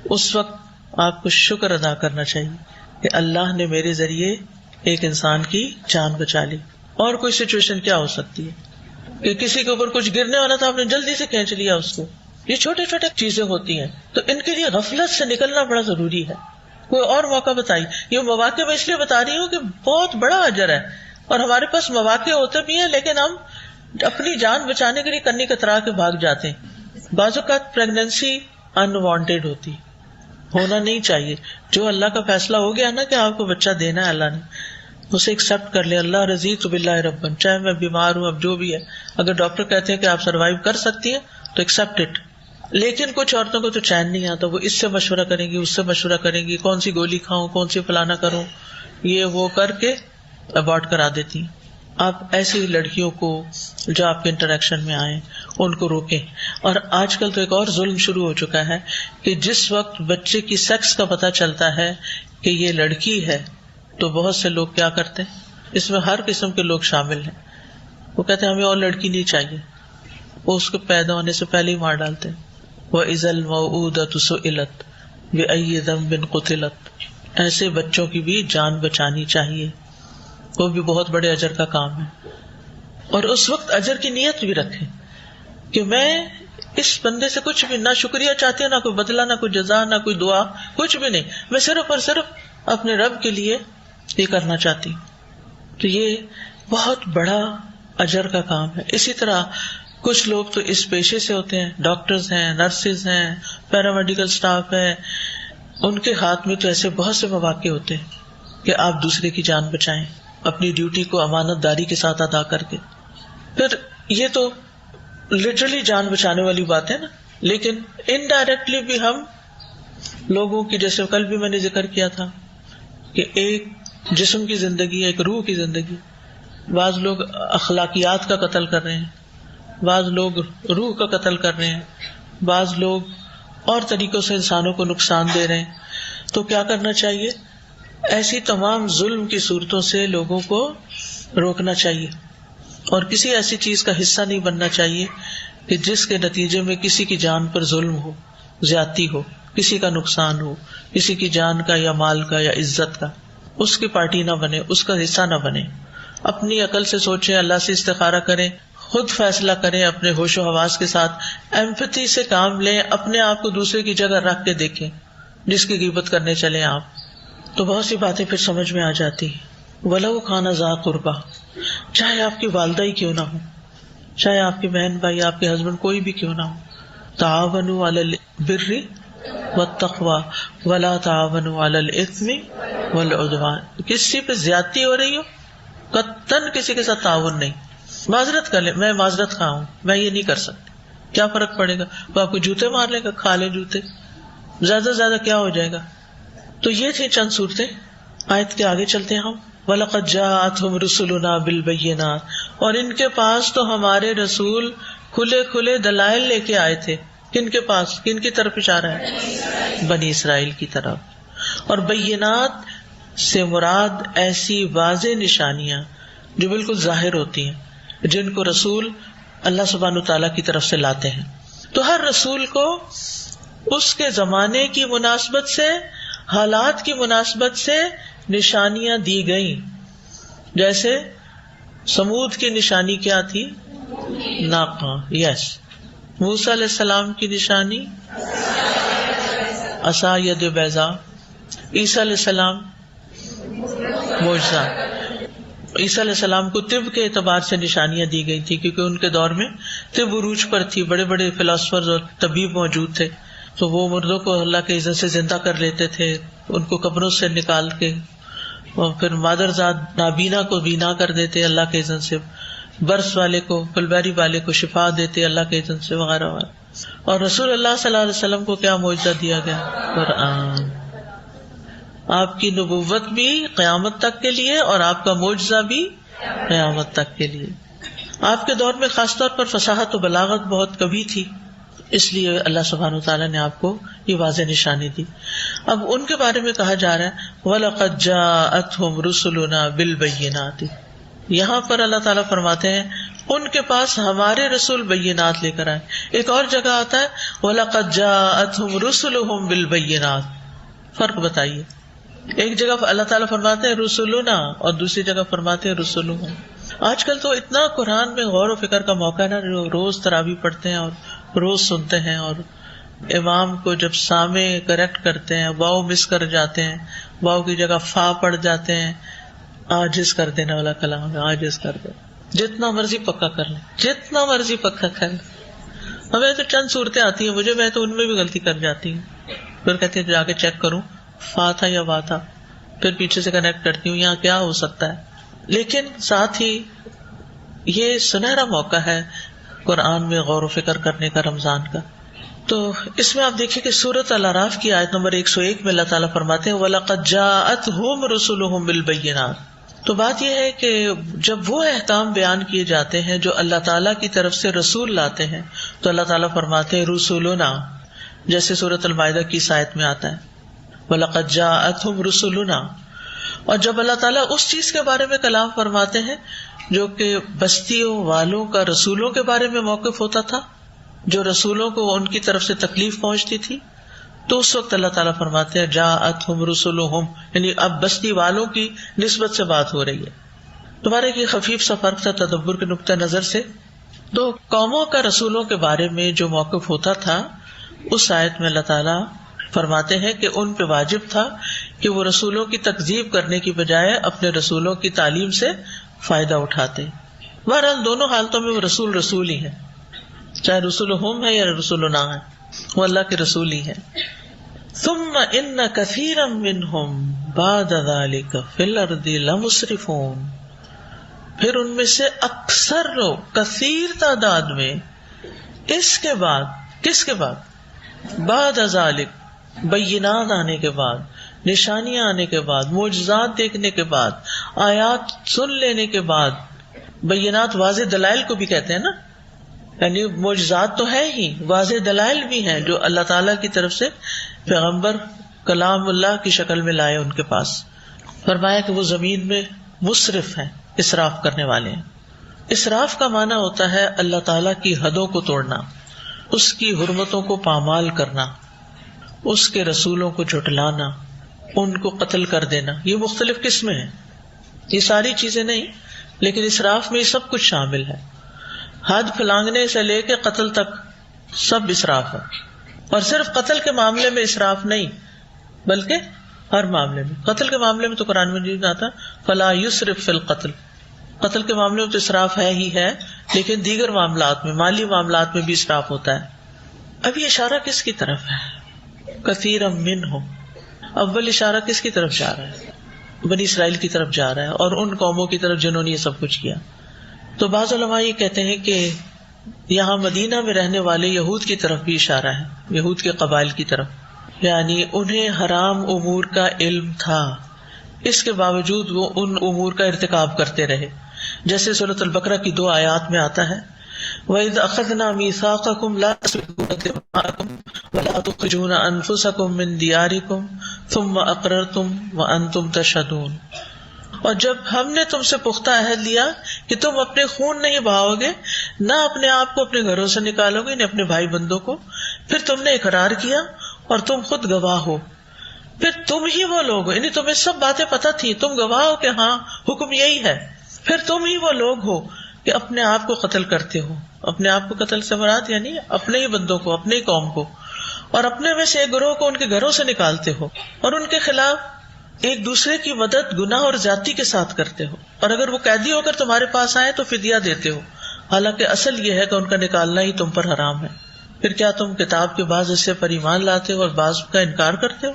اس وقت آپ کو شکر ادا کرنا چاہیے کہ اللہ نے میرے ذریعے ایک انسان کی جان بچا لی۔ اور کوئی سچویشن کیا ہو سکتی ہے کہ کسی کے اوپر کچھ گرنے والا تھا، آپ نے جلدی سے کھینچ لیا اس کو۔ یہ چھوٹے چھوٹے چیزیں ہوتی ہیں، تو ان کے لیے غفلت سے نکلنا بڑا ضروری ہے۔ کوئی اور موقع بتائیے۔ یہ مواقع میں اس لیے بتا رہی ہوں کہ بہت بڑا اجر ہے، اور ہمارے پاس مواقع ہوتے بھی ہیں، لیکن ہم اپنی جان بچانے کے لیے کنی کترا کے بھاگ جاتے ہیں۔ بعض اوقات پریگنینسی انوانٹیڈ ہوتی، ہونا نہیں چاہیے۔ جو اللہ کا فیصلہ ہو گیا نا کہ آپ کو بچہ دینا ہے، اللہ نے اسے ایکسپٹ کر لیا۔ اللہ رضیت باللہ ربن، چاہے میں بیمار ہوں، اب جو بھی ہے، اگر ڈاکٹر کہتے ہیں کہ آپ سروائیو کر سکتی ہیں تو ایکسپٹ اٹ۔ لیکن کچھ عورتوں کو تو چین نہیں آتا، وہ اس سے مشورہ کریں گی، اس سے مشورہ کریں گی، کون سی گولی کھاؤں، کون سی فلانا کروں، یہ وہ کر کے ابارٹ کرا دیتی ہیں۔ آپ ایسی لڑکیوں کو جو آپ کے انٹریکشن میں آئیں ان کو روکیں۔ اور آج کل تو ایک اور ظلم شروع ہو چکا ہے کہ جس وقت بچے کی سیکس کا پتہ چلتا ہے کہ یہ لڑکی ہے، تو بہت سے لوگ کیا کرتے ہیں، اس میں ہر قسم کے لوگ شامل ہیں، وہ کہتے ہیں ہمیں اور لڑکی نہیں چاہیے، وہ اس کو پیدا ہونے سے پہلے ہی مار ڈالتے ہیں۔ وَإِذَا الْمَوْءُودَةُ سُئِلَتْ بِأَيِّ ذَنبٍ قُتِلَتْ۔ ایسے بچوں کی بھی جان بچانی چاہیے، وہ بھی بہت بڑے اجر کا کام ہے۔ اور اس وقت اجر کی نیت بھی رکھیں کہ میں اس بندے سے کچھ بھی نہ شکریہ چاہتی ہوں، نہ کوئی بدلہ، نہ کوئی جزا، نہ کوئی دعا، کچھ بھی نہیں، میں صرف اور صرف اپنے رب کے لیے یہ کرنا چاہتی ہوں۔ تو یہ بہت بڑا اجر کا کام ہے۔ اسی طرح کچھ لوگ تو اس پیشے سے ہوتے ہیں، ڈاکٹرز ہیں، نرسز ہیں، پیرامیڈیکل سٹاف ہے، ان کے ہاتھ میں تو ایسے بہت سے مواقع ہوتے ہیں کہ آپ دوسرے کی جان بچائیں اپنی ڈیوٹی کو امانت داری کے ساتھ ادا کر کے۔ پھر یہ تو لٹرلی جان بچانے والی بات ہے نا، لیکن انڈائریکٹلی بھی ہم لوگوں کی، جیسے کل بھی میں نے ذکر کیا تھا کہ ایک جسم کی زندگی، ایک روح کی زندگی۔ بعض لوگ اخلاقیات کا قتل کر رہے ہیں، بعض لوگ روح کا قتل کر رہے ہیں، بعض لوگ اور طریقوں سے انسانوں کو نقصان دے رہے ہیں۔ تو کیا کرنا چاہیے؟ ایسی تمام ظلم کی صورتوں سے لوگوں کو روکنا چاہیے، اور کسی ایسی چیز کا حصہ نہیں بننا چاہیے کہ جس کے نتیجے میں کسی کی جان پر ظلم ہو، زیادتی ہو، کسی کا نقصان ہو، کسی کی جان کا یا مال کا یا عزت کا۔ اس کی پارٹی نہ بنے، اس کا حصہ نہ بنے۔ اپنی عقل سے سوچیں، اللہ سے استخارہ کریں، خود فیصلہ کریں اپنے ہوش و حواس کے ساتھ، ایمپتھی سے کام لیں، اپنے آپ کو دوسرے کی جگہ رکھ کے دیکھیں۔ جس کی غیبت کرنے چلیں آپ تو بہت سی باتیں پھر سمجھ میں آ جاتی ہیں۔ وَلَوْ كَانَ ذَا قُرْبَىٰ، چاہے آپ کی والدہ ہی کیوں نہ ہو، چاہے آپ کی بہن بھائی، آپ کے ہسبینڈ کوئی بھی کیوں نہ ہو، تعاونوا علی البر والتقوی ولا تعاونوا علی الاثم والعدوان۔ کسی پہ زیادتی ہو رہی ہو، قطعاً کسی کے ساتھ تعاون نہیں۔ معذرت کر لیں، میں معذرت خواہ ہوں، میں یہ نہیں کر سکتی، کیا فرق پڑے گا؟ وہ آپ کو جوتے مار لے گا، کھا لے جوتے، زیادہ سے زیادہ کیا ہو جائے گا؟ تو یہ تھی چند صورتیں۔ آیت کے آگے چلتے ہیں ہم۔ وَلَقَدْ جَاءَتْهُمْ رُسُلُنَا بِالْبَيِّنَاتِ، اور ان کے پاس تو ہمارے رسول کھلے کھلے دلائل لے کے آئے تھے۔ کن کے پاس؟ کن کی طرف اشارہ ہے؟ بنی اسرائیل کی طرف۔ اور بینات سے مراد ایسی واضح نشانیاں جو بالکل ظاہر ہوتی ہیں، جن کو رسول اللہ سبحانہ تعالیٰ کی طرف سے لاتے ہیں. تو ہر رسول کو اس کے زمانے کی مناسبت سے، حالات کی مناسبت سے نشانیاں دی گئیں. جیسے سمود کی نشانی کیا تھی؟ ناقہ. یس. موسیٰ علیہ السلام کی نشانی عصا ید بیضاء. عیسیٰ علیہ السلام معجزہ. عیسیٰ علیہ السلام کو طب کے اعتبار سے نشانیاں دی گئی تھی کیونکہ ان کے دور میں طب عروج پر تھی، بڑے بڑے فلاسفرز اور طبیب موجود تھے. تو وہ مردوں کو اللہ کے اذن سے زندہ کر لیتے تھے، ان کو قبروں سے نکال کے، اور پھر مادرزاد نابینا کو بینا کر دیتے اللہ کے اذن سے، برس والے کو، پلبیری والے کو شفا دیتے اللہ کے اذن سے، وغیرہ وغیرہ. اور رسول اللہ صلی اللہ علیہ وسلم کو کیا معجزہ دیا گیا؟ قرآن. آپ کی نبوت بھی قیامت تک کے لیے اور آپ کا معجزہ بھی قیامت تک کے لیے. آپ کے دور میں خاص طور پر فصاحت و بلاغت بہت کبھی تھی، اس لیے اللہ سبحانہ وتعالیٰ نے آپ کو یہ واضح نشانی دی. اب ان کے بارے میں کہا جا رہا ہے وَلَقَدْ جَاءَتْهُمْ رُسُلُنَا بِالْبَيِّنَاتِ. یہاں پر اللہ تعالیٰ فرماتے ہیں ان کے پاس ہمارے رسول بینات لے کر آئے. ایک اور جگہ آتا ہے وَلَقَدْ جَاءَتْهُمْ رُسُلُهُمْ بِالْبَيِّنَاتِ. فرق بتائیے. ایک جگہ اللہ تعالیٰ فرماتے ہیں رسولنا اور دوسری جگہ فرماتے ہیں رسولہم. آج کل تو اتنا قرآن میں غور و فکر کا موقع ہے نا، روز تراویح پڑھتے ہیں اور روز سنتے ہیں، اور امام کو جب سامع کریکٹ کرتے ہیں واؤ مس کر جاتے ہیں، واؤ کی جگہ فا پڑھ جاتے ہیں. عاجز کر دینے والا کلام ہے، عاجز کر دے. جتنا مرضی پکا کر لیں، جتنا مرضی پکا کر لیں. ہمیں تو چند صورتیں آتی ہیں مجھے، میں تو ان میں بھی غلطی کر جاتی ہوں. پھر کہتے ہیں جا کے چیک کروں فا تھا یا وا تھا، پھر پیچھے سے کنیکٹ کرتی ہوں یہاں کیا ہو سکتا ہے. لیکن ساتھ ہی یہ سنہرا موقع ہے قرآن میں غور و فکر کرنے کا، رمضان کا. تو اس میں آپ دیکھیں کہ سورۃ الاعراف کی آیت نمبر 101 میں اللہ تعالیٰ فرماتے ہیں وَلَقَدْ جَاءَتْهُمْ رُسُلُهُمْ بِالْبَيِّنَاتِ. تو بات یہ ہے کہ جب وہ احکام بیان کیے جاتے ہیں جو اللہ تعالیٰ کی طرف سے رسول لاتے ہیں تو اللہ تعالیٰ فرماتے ہیں رسولنا، جیسے سورۃ المائدہ کی آیت میں آتا ہے وَلَقَدْ جَاءَتْهُمْ رُسُلُنَا. اور جب اللہ تعالیٰ اس چیز کے بارے میں کلام فرماتے ہیں جو کہ بستیوں والوں کا رسولوں کے بارے میں موقف ہوتا تھا، جو رسولوں کو ان کی طرف سے تکلیف پہنچتی تھی، تو اس وقت اللہ تعالیٰ فرماتے ہیں جاءتہم رسلہم، یعنی اب بستی والوں کی نسبت سے بات ہو رہی ہے. تمہارے کی خفیف سا فرق تھا تدبر کے نقطہ نظر سے. تو قوموں کا رسولوں کے بارے میں جو موقف ہوتا تھا اس آیت میں اللہ تعالیٰ فرماتے ہیں کہ ان پہ واجب تھا کہ وہ رسولوں کی تکذیب کرنے کی بجائے اپنے رسولوں کی تعلیم سے فائدہ اٹھاتے. بہرحال دونوں حالتوں میں وہ رسول رسول ہی ہیں، چاہے رسولہم ہے یا رسولنا ہے، وہ اللہ کے رسول ہی ہیں. ثم ان کثیرا منہم بعد ذلک فی الارض لمسرفون. پھر ان میں سے اکثر لوگ، کثیر تعداد میں، اس کے بعد، کس کے بعد؟ بعد ذلک، بینات آنے کے بعد، نشانیاں آنے کے بعد، معجزات دیکھنے کے بعد، آیات سن لینے کے بعد. بینات واضح دلائل کو بھی کہتے ہیں نا، یعنی معجزات تو ہے ہی، واضح دلائل بھی ہیں جو اللہ تعالیٰ کی طرف سے پیغمبر کلام اللہ کی شکل میں لائے ان کے پاس. فرمایا کہ وہ زمین میں مسرف ہیں، اسراف کرنے والے ہیں. اسراف کا معنی ہوتا ہے اللہ تعالیٰ کی حدوں کو توڑنا، اس کی حرمتوں کو پامال کرنا، اس کے رسولوں کو جھٹلانا، ان کو قتل کر دینا. یہ مختلف قسمیں ہیں، یہ ساری چیزیں نہیں، لیکن اسراف میں یہ سب کچھ شامل ہے. حد پھلانگنے سے لے کے قتل تک سب اسراف ہے. اور صرف قتل کے معاملے میں اسراف نہیں بلکہ ہر معاملے میں. قتل کے معاملے میں تو قرآن مجید میں آتا فلا یسرف فی القتل، قتل کے معاملے میں تو اسراف ہے ہی ہے، لیکن دیگر معاملات میں، مالی معاملات میں بھی اسراف ہوتا ہے. اب یہ اشارہ کس کی طرف ہے؟ کثیرا منہم. اول اشارہ کس کی طرف جا رہا ہے؟ بنی اسرائیل کی طرف جا رہا ہے، اور ان قوموں کی طرف جنہوں نے یہ سب کچھ کیا. تو بعض علماء یہ کہتے ہیں کہ یہاں مدینہ میں رہنے والے یہود کی طرف بھی اشارہ ہے، یہود کے قبائل کی طرف. یعنی انہیں حرام امور کا علم تھا، اس کے باوجود وہ ان امور کا ارتکاب کرتے رہے. جیسے سورۃ البقرہ کی 2 آیات میں آتا ہے وَإِذْ أَخَذْنَا مِيثَاقَكُمْ لَا تَسْفِكُونَ دِمَاءَكُمْ وَلَا تُخْرِجُونَ أَنفُسَكُمْ مِنْ دِيَارِكُمْ ثُمَّ أَقْرَرْتُمْ وَأَنْتُمْ تَشْهَدُونَ. اور جب ہم نے تم سے پختہ عہد لیا کہ تم اپنے خون نہیں بہاؤ گے، نہ اپنے آپ کو اپنے گھروں سے نکالو گے، نہ اپنے بھائی بندوں کو، پھر تم نے اقرار کیا اور تم خود گواہ ہو، پھر تم ہی وہ لوگ ہو، یعنی تمہیں سب باتیں پتہ تھی، تم گواہ ہو کہ ہاں حکم یہی ہے، پھر تم ہی وہ لوگ ہو کہ اپنے آپ کو قتل کرتے ہو. اپنے آپ کو قتل سے مراد یعنی اپنے ہی بندوں کو، اپنے ہی قوم کو، اور اپنے میں سے ایک گروہ کو ان کے گھروں سے نکالتے ہو، اور ان کے خلاف ایک دوسرے کی مدد گناہ اور زیادتی کے ساتھ کرتے ہو، اور اگر وہ قیدی ہو کر تمہارے پاس آئے تو فدیہ دیتے ہو، حالانکہ اصل یہ ہے کہ ان کا نکالنا ہی تم پر حرام ہے. پھر کیا تم کتاب کے بعض حصے پر ایمان لاتے ہو اور بعض کا انکار کرتے ہو؟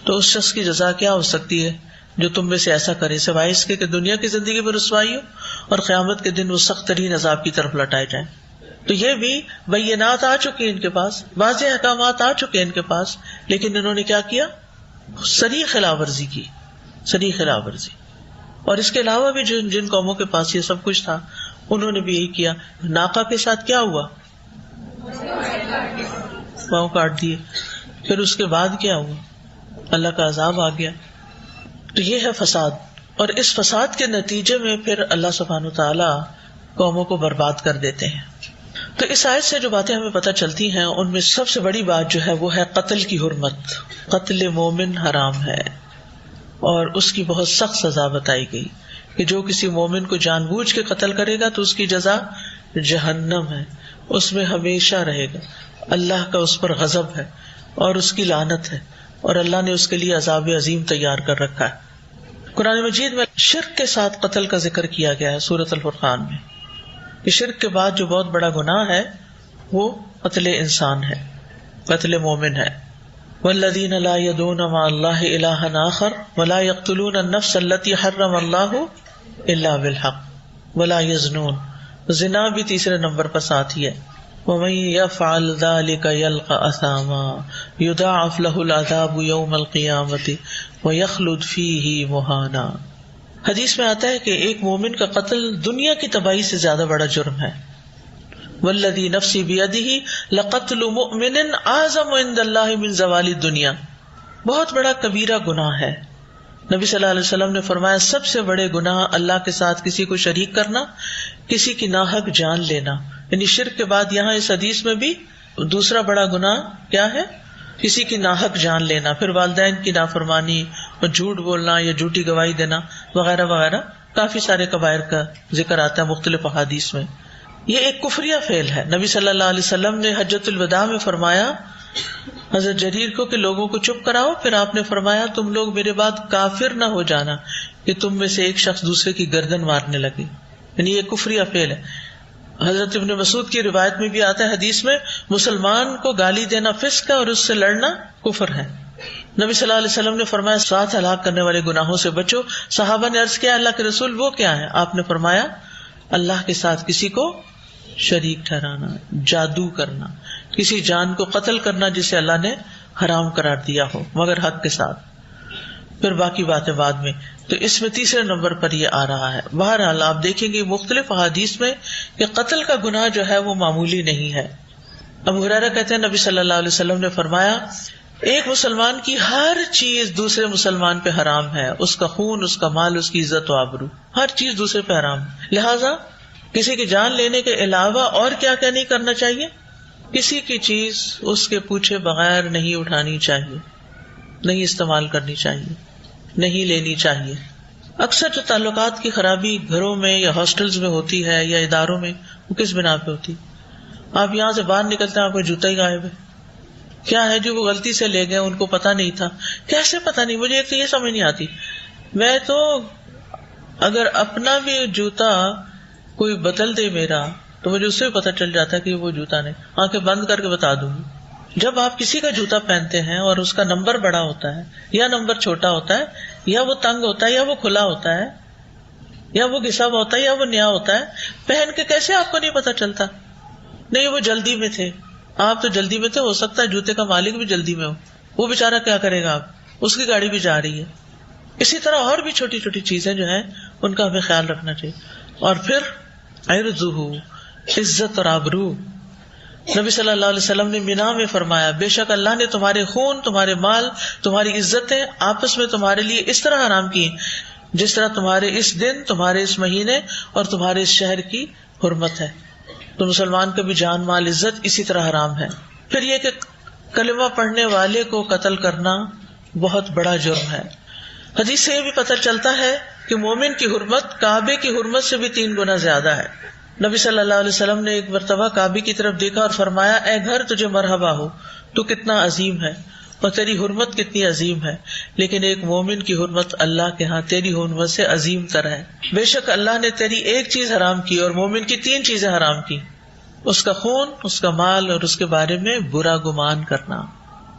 تو اس شخص کی جزا کیا ہو سکتی ہے جو تم میں سے ایسا کرے، سوائے اس کے کہ دنیا کی زندگی میں رسوائی ہو اور قیامت کے دن وہ سخت ترین عذاب کی طرف لٹائے جائیں. تو یہ بھی بینات آ چکے ان کے پاس، واضح احکامات آ چکے ان کے پاس، لیکن انہوں نے کیا کیا؟ صریح خلاف ورزی کی، صریح خلاف ورزی. اور اس کے علاوہ بھی جن قوموں کے پاس یہ سب کچھ تھا انہوں نے بھی یہی کیا. ناقہ کے ساتھ کیا ہوا؟ پاؤں کاٹ دیے. پھر اس کے بعد کیا ہوا؟ اللہ کا عذاب آ گیا. تو یہ ہے فساد، اور اس فساد کے نتیجے میں پھر اللہ سبحانہ وتعالی قوموں کو برباد کر دیتے ہیں. تو اس آیت سے جو باتیں ہمیں پتہ چلتی ہیں ان میں سب سے بڑی بات جو ہے وہ ہے قتل کی حرمت. قتل مومن حرام ہے اور اس کی بہت سخت سزا بتائی گئی کہ جو کسی مومن کو جان بوجھ کے قتل کرے گا تو اس کی جزا جہنم ہے، اس میں ہمیشہ رہے گا، اللہ کا اس پر غضب ہے اور اس کی لعنت ہے، اور اللہ نے اس کے لیے عذاب عظیم تیار کر رکھا ہے. قرآن مجید میں شرک کے ساتھ قتل کا ذکر کیا گیا ہے سورۃ الفرقان میں. کہ شرک کے بعد جو بہت بڑا گناہ ہے وہ قتل انسان ہے، قتل مومن ہے. والذین لا يدعون مع اللہ الہا آخر ولا يقتلون النفس التي حرم اللہ الا بالحق ولا يزنون. زنا بھی تیسرے نمبر پر ساتھ ہی ہے. ومن يفعل ذلك يلقى اثاما يضاعف له العذاب يوم القيامة ويخلد فيه مهانا. حدیث میں آتا ہے کہ ایک مومن کا قتل دنیا کی تباہی سے زیادہ بڑا جرم ہے. والذی نفسی بیدہ لقتل مؤمن اعظم عند اللہ من زوال الدنیا. بہت بڑا کبیرہ گناہ ہے. نبی صلی اللہ علیہ وسلم نے فرمایا سب سے بڑے گناہ اللہ کے ساتھ کسی کو شریک کرنا، کسی کی ناحق جان لینا. یعنی شرک کے بعد یہاں اس حدیث میں بھی دوسرا بڑا گناہ کیا ہے؟ کسی کی ناحق جان لینا. پھر والدین کی نافرمانی اور جھوٹ بولنا یا جھوٹی گواہی دینا وغیرہ وغیرہ، کافی سارے کبائر کا ذکر آتا ہے مختلف احادیث میں. یہ ایک کفریہ فعل ہے. نبی صلی اللہ علیہ وسلم نے حجۃ الوداع میں فرمایا حضرت جریر کو کہ لوگوں کو چپ کراؤ. پھر آپ نے فرمایا تم لوگ میرے بعد کافر نہ ہو جانا کہ تم میں سے ایک شخص دوسرے کی گردن مارنے لگے. یعنی یہ کفریہ فعل ہے. حضرت ابن مسعود کی روایت میں بھی آتا ہے حدیث میں مسلمان کو گالی دینا فسق ہے اور اس سے لڑنا کفر ہے. نبی صلی اللہ علیہ وسلم نے فرمایا 7 ہلاک کرنے والے گناہوں سے بچو. صحابہ نے عرض کیا اللہ کے رسول وہ کیا ہے؟ آپ نے فرمایا اللہ کے ساتھ کسی کو شریک ٹھہرانا، جادو کرنا، کسی جان کو قتل کرنا جسے اللہ نے حرام قرار دیا ہو مگر حق کے ساتھ. پھر باقی باتیں بعد میں. تو اس میں تیسرے نمبر پر یہ آ رہا ہے. بہرحال آپ دیکھیں گے مختلف احادیث میں کہ قتل کا گناہ جو ہے وہ معمولی نہیں ہے. ابو ہریرہ کہتے ہیں نبی صلی اللہ علیہ وسلم نے فرمایا ایک مسلمان کی ہر چیز دوسرے مسلمان پہ حرام ہے. اس کا خون، اس کا مال، اس کی عزت و آبرو، ہر چیز دوسرے پہ حرام ہے. لہٰذا کسی کی جان لینے کے علاوہ اور کیا کیا نہیں کرنا چاہیے؟ کسی کی چیز اس کے پوچھے بغیر نہیں اٹھانی چاہیے، نہیں استعمال کرنی چاہیے، نہیں لینی چاہیے. اکثر جو تعلقات کی خرابی گھروں میں یا ہاسٹلز میں ہوتی ہے یا اداروں میں، وہ کس بنا پہ ہوتی؟ آپ یہاں سے باہر نکلتے ہیں آپ کا جوتا ہی غائب ہے. کیا ہے جو وہ غلطی سے لے گئے، ان کو پتا نہیں تھا. کیسے پتا نہیں؟ مجھے ایک تو یہ سمجھ نہیں آتی. میں تو اگر اپنا بھی جوتا کوئی بدل دے میرا تو مجھے اس سے بھی پتا چل جاتا ہے کہ وہ جوتا نہیں. آنکھیں بند کر کے بتا دوں گی. جب آپ کسی کا جوتا پہنتے ہیں اور اس کا نمبر بڑا ہوتا ہے یا نمبر چھوٹا ہوتا ہے یا وہ تنگ ہوتا ہے یا وہ کھلا ہوتا ہے یا وہ گھسا ہوا ہوتا ہے یا وہ نیا ہوتا ہے، پہن کے کیسے آپ کو نہیں پتا چلتا؟ نہیں وہ جلدی میں تھے، آپ تو جلدی میں تھے، ہو سکتا ہے جوتے کا مالک بھی جلدی میں ہو، وہ بیچارہ کیا کرے گا؟ آپ اس کی گاڑی بھی جا رہی ہے. اسی طرح اور بھی چھوٹی چھوٹی چیزیں جو ہیں ان کا ہمیں خیال رکھنا چاہیے. اور پھر عرضہ، عزت اور آبرو. نبی صلی اللہ علیہ وسلم نے مینا میں فرمایا بے شک اللہ نے تمہارے خون، تمہارے مال، تمہاری عزتیں آپس میں تمہارے لیے اس طرح حرام کی جس طرح تمہارے اس دن، تمہارے اس مہینے اور تمہارے اس شہر کی حرمت ہے. تو مسلمان کا بھی جان مال عزت اسی طرح حرام ہے. پھر یہ کہ کلمہ پڑھنے والے کو قتل کرنا بہت بڑا جرم ہے. حدیث سے یہ بھی پتہ چلتا ہے کہ مومن کی حرمت کعبے کی حرمت سے بھی 3 گنا زیادہ ہے. نبی صلی اللہ علیہ وسلم نے ایک مرتبہ کعبے کی طرف دیکھا اور فرمایا، اے گھر تجھے مرحبا ہو، تو کتنا عظیم ہے اور تیری حرمت کتنی عظیم ہے. لیکن ایک مومن کی حرمت اللہ کے ہاں تیری حرمت سے عظیم تر ہے. بے شک اللہ نے تیری ایک چیز حرام کی اور مومن کی 3 چیزیں حرام کی، اس کا خون، اس کا مال اور اس کے بارے میں برا گمان کرنا.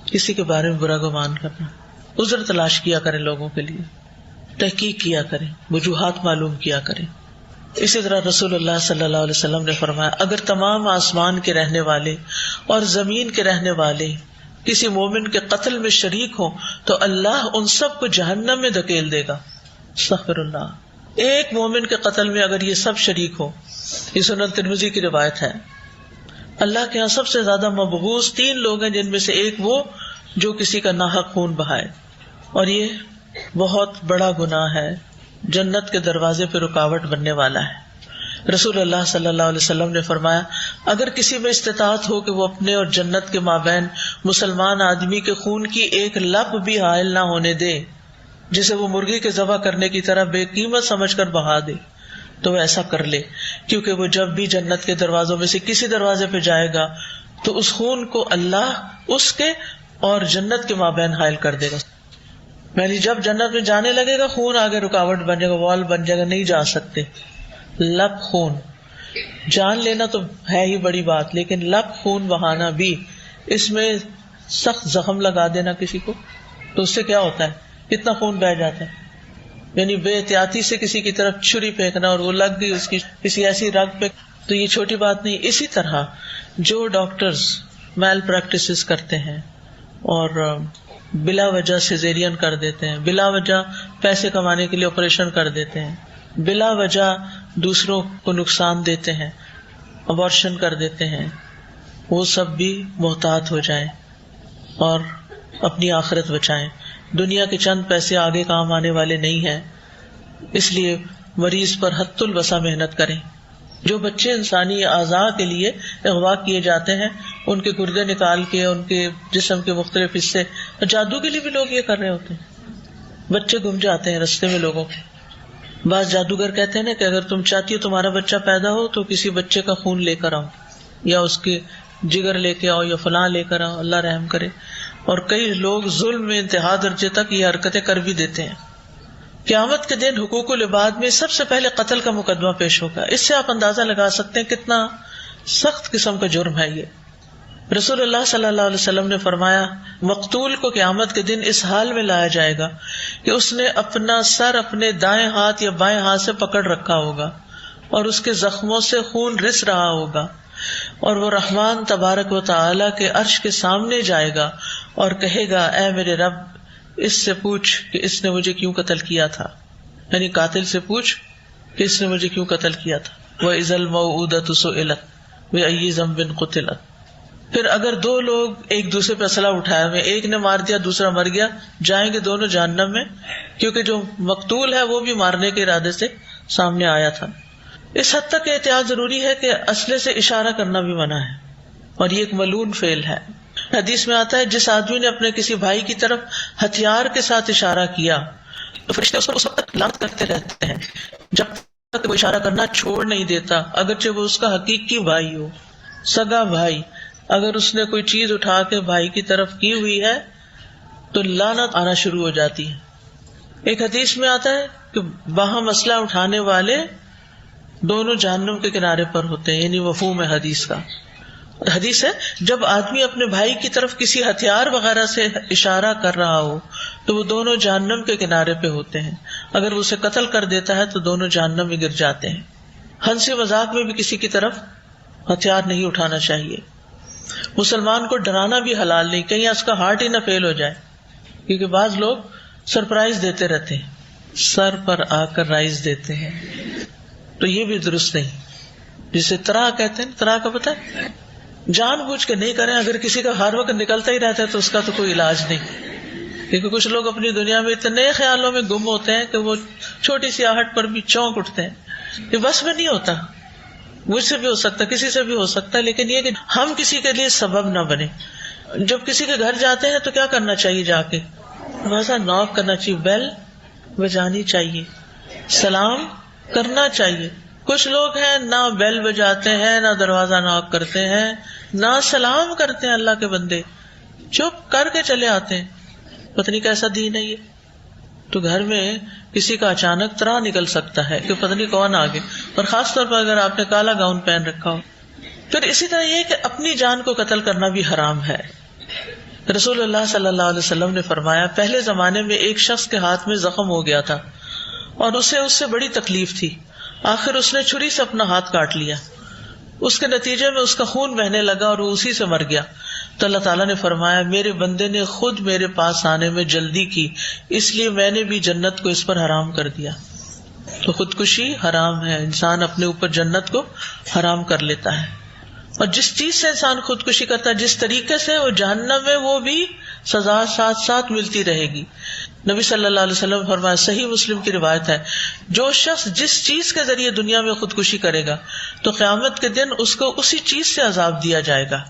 کسی کے بارے میں برا گمان کرنا. عذر تلاش کیا کریں لوگوں کے لیے، تحقیق کیا کریں، وجوہات معلوم کیا کریں. اسی طرح رسول اللہ صلی اللہ علیہ وسلم نے فرمایا، اگر تمام آسمان کے رہنے والے اور زمین کے رہنے والے کسی مومن کے قتل میں شریک ہوں تو اللہ ان سب کو جہنم میں دھکیل دے گا. استغفر اللہ. ایک مومن کے قتل میں اگر یہ سب شریک ہو، یہ سنن ترمذی کی روایت ہے. اللہ کے یہاں سب سے زیادہ مبغوض 3 لوگ ہیں، جن میں سے ایک وہ جو کسی کا ناحق خون بہائے، اور یہ بہت بڑا گناہ ہے، جنت کے دروازے پہ رکاوٹ بننے والا ہے. رسول اللہ صلی اللہ علیہ وسلم نے فرمایا، اگر کسی میں استطاعت ہو کہ وہ اپنے اور جنت کے مابین مسلمان آدمی کے خون کی ایک لپ بھی حائل نہ ہونے دے، جسے وہ مرغی کے ذبح کرنے کی طرح بے قیمت سمجھ کر بہا دے، تو وہ ایسا کر لے، کیونکہ وہ جب بھی جنت کے دروازوں میں سے کسی دروازے پہ جائے گا تو اس خون کو اللہ اس کے اور جنت کے مابین حائل کر دے گا. یعنی جب جنت میں جانے لگے گا، خون آگے رکاوٹ بن جائے گا، وال بن جائے گا، نہیں جا سکتے. لب خون جان لینا تو ہے ہی بڑی بات، لیکن لب خون بہانا بھی، اس میں سخت زخم لگا دینا کسی کو، تو اس سے کیا ہوتا ہے، کتنا خون بہہ جاتا ہے. یعنی بے احتیاطی سے کسی کی طرف چھری پھینکنا اور وہ لگ گئی اس کی کسی ایسی رگ پہ، تو یہ چھوٹی بات نہیں. اسی طرح جو ڈاکٹرز میل پریکٹسز کرتے ہیں اور بلا وجہ سیزیرین کر دیتے ہیں، بلا وجہ پیسے کمانے کے لیے آپریشن کر دیتے ہیں، بلا وجہ دوسروں کو نقصان دیتے ہیں، ابارشن کر دیتے ہیں، وہ سب بھی محتاط ہو جائیں اور اپنی آخرت بچائیں. دنیا کے چند پیسے آگے کام آنے والے نہیں ہیں، اس لیے مریض پر حد الوسع محنت کریں. جو بچے انسانی اعضاء کے لیے اغوا کیے جاتے ہیں، ان کے گردے نکال کے ان کے جسم کے مختلف حصے، جادو کے لیے بھی لوگ یہ کر رہے ہوتے ہیں. بچے گم جاتے ہیں رستے میں لوگوں کے. بعض جادوگر کہتے ہیں نا کہ اگر تم چاہتی ہو تمہارا بچہ پیدا ہو تو کسی بچے کا خون لے کر آؤ، یا اس کے جگر لے کے آؤ، یا فلاں لے کر آؤ، اللہ رحم کرے. اور کئی لوگ ظلم میں انتہا درجے تک یہ حرکتیں کر بھی دیتے ہیں. قیامت کے دن حقوق العباد میں سب سے پہلے قتل کا مقدمہ پیش ہوگا. اس سے آپ اندازہ لگا سکتے ہیں کتنا سخت قسم کا جرم ہے یہ. رسول اللہ صلی اللہ علیہ وسلم نے فرمایا، مقتول کو قیامت کے دن اس حال میں لایا جائے گا کہ اس نے اپنا سر اپنے دائیں ہاتھ یا بائیں ہاتھ سے پکڑ رکھا ہوگا اور اس کے زخموں سے خون رس رہا ہوگا، اور وہ رحمان تبارک و تعالی کے عرش کے سامنے جائے گا اور کہے گا، اے میرے رب، اس سے پوچھ کہ اس نے مجھے کیوں قتل کیا تھا. یعنی قاتل سے پوچھ کہ اس نے مجھے کیوں قتل کیا تھا. وَإِذَا الْمَوْءُودَةُ سُئِلَتْ بِأَيِّ ذَنبٍ قُتِلَتْ. پھر اگر 2 لوگ ایک دوسرے پہ اسلحہ اٹھائے ہوئے، ایک نے مار دیا دوسرا مر گیا، جائیں گے دونوں جہنم میں، کیونکہ جو مقتول ہے وہ بھی مارنے کے ارادے سے سامنے آیا تھا. اس حد تک احتیاط ضروری ہے کہ اسلحے سے اشارہ کرنا بھی منع ہے، اور یہ ایک ملعون فعل ہے. حدیث میں آتا ہے، جس آدمی نے اپنے کسی بھائی کی طرف ہتھیار کے ساتھ اشارہ کیا تو فرشتے اس پر اس وقت تک لعنت کرتے رہتے ہیں جب تک وہ اشارہ کرنا چھوڑ نہیں دیتا، اگرچہ وہ اس کا حقیقی بھائی ہو، سگا بھائی. اگر اس نے کوئی چیز اٹھا کے بھائی کی طرف کی ہوئی ہے تو لعنت آنا شروع ہو جاتی ہے. ایک حدیث میں آتا ہے کہ باہم اسلحہ اٹھانے والے دونوں جہنم کے کنارے پر ہوتے ہیں، یعنی مفہوم ہے حدیث کا. حدیث ہے، جب آدمی اپنے بھائی کی طرف کسی ہتھیار وغیرہ سے اشارہ کر رہا ہو تو وہ دونوں جہنم کے کنارے پہ ہوتے ہیں. اگر وہ اسے قتل کر دیتا ہے تو دونوں جہنم میں گر جاتے ہیں. ہنسی مذاق میں بھی کسی کی طرف ہتھیار نہیں اٹھانا چاہیے. مسلمان کو ڈرانا بھی حلال نہیں، کہیں اس کا ہارٹ ہی نہ فیل ہو جائے، کیونکہ بعض لوگ سرپرائز دیتے رہتے ہیں، سر پر آ کر رائز دیتے ہیں، تو یہ بھی درست نہیں. جسے طرح کہتے ہیں، طرح کا پتہ ہے، جان بوجھ کے نہیں کریں. اگر کسی کا ہر وقت نکلتا ہی رہتا ہے تو اس کا تو کوئی علاج نہیں. کیونکہ کچھ لوگ اپنی دنیا میں اتنے خیالوں میں گم ہوتے ہیں کہ وہ چھوٹی سی آہٹ پر بھی چونک اٹھتے ہیں کہ بس میں نہیں ہوتا، مجھ سے بھی ہو سکتا، کسی سے بھی ہو سکتا ہے، لیکن یہ کہ ہم کسی کے لیے سبب نہ بنے. جب کسی کے گھر جاتے ہیں تو کیا کرنا چاہیے؟ جا کے دروازہ ناک کرنا چاہیے، بیل بجانی چاہیے، سلام کرنا چاہیے. کچھ لوگ ہیں نہ بیل بجاتے ہیں، نہ دروازہ ناک کرتے ہیں، نہ سلام کرتے ہیں. اللہ کے بندے چپ کر کے چلے آتے ہیں. پتہ نہیں کیسا دین ہے یہ. تو گھر میں کسی کا اچانک طرح نکل سکتا ہے کہ پتہ نہیں کون آ گئے، اور خاص طور پر اگر آپ نے کالا گاؤن پہن رکھا ہو. پھر اسی طرح یہ کہ اپنی جان کو قتل کرنا بھی حرام ہے. رسول اللہ صلی اللہ علیہ وسلم نے فرمایا پہلے زمانے میں ایک شخص کے ہاتھ میں زخم ہو گیا تھا اور اسے اس سے بڑی تکلیف تھی. آخر اس نے چھری سے اپنا ہاتھ کاٹ لیا. اس کے نتیجے میں اس کا خون بہنے لگا اور وہ اسی سے مر گیا. تو اللہ تعالیٰ نے فرمایا میرے بندے نے خود میرے پاس آنے میں جلدی کی، اس لیے میں نے بھی جنت کو اس پر حرام کر دیا. تو خودکشی حرام ہے، انسان اپنے اوپر جنت کو حرام کر لیتا ہے. اور جس چیز سے انسان خودکشی کرتا ہے، جس طریقے سے، وہ جہنم میں وہ بھی سزا ساتھ ساتھ ملتی رہے گی. نبی صلی اللہ علیہ وسلم فرمایا، صحیح مسلم کی روایت ہے، جو شخص جس چیز کے ذریعے دنیا میں خودکشی کرے گا تو قیامت کے دن اس کو اسی چیز سے عذاب دیا جائے گا.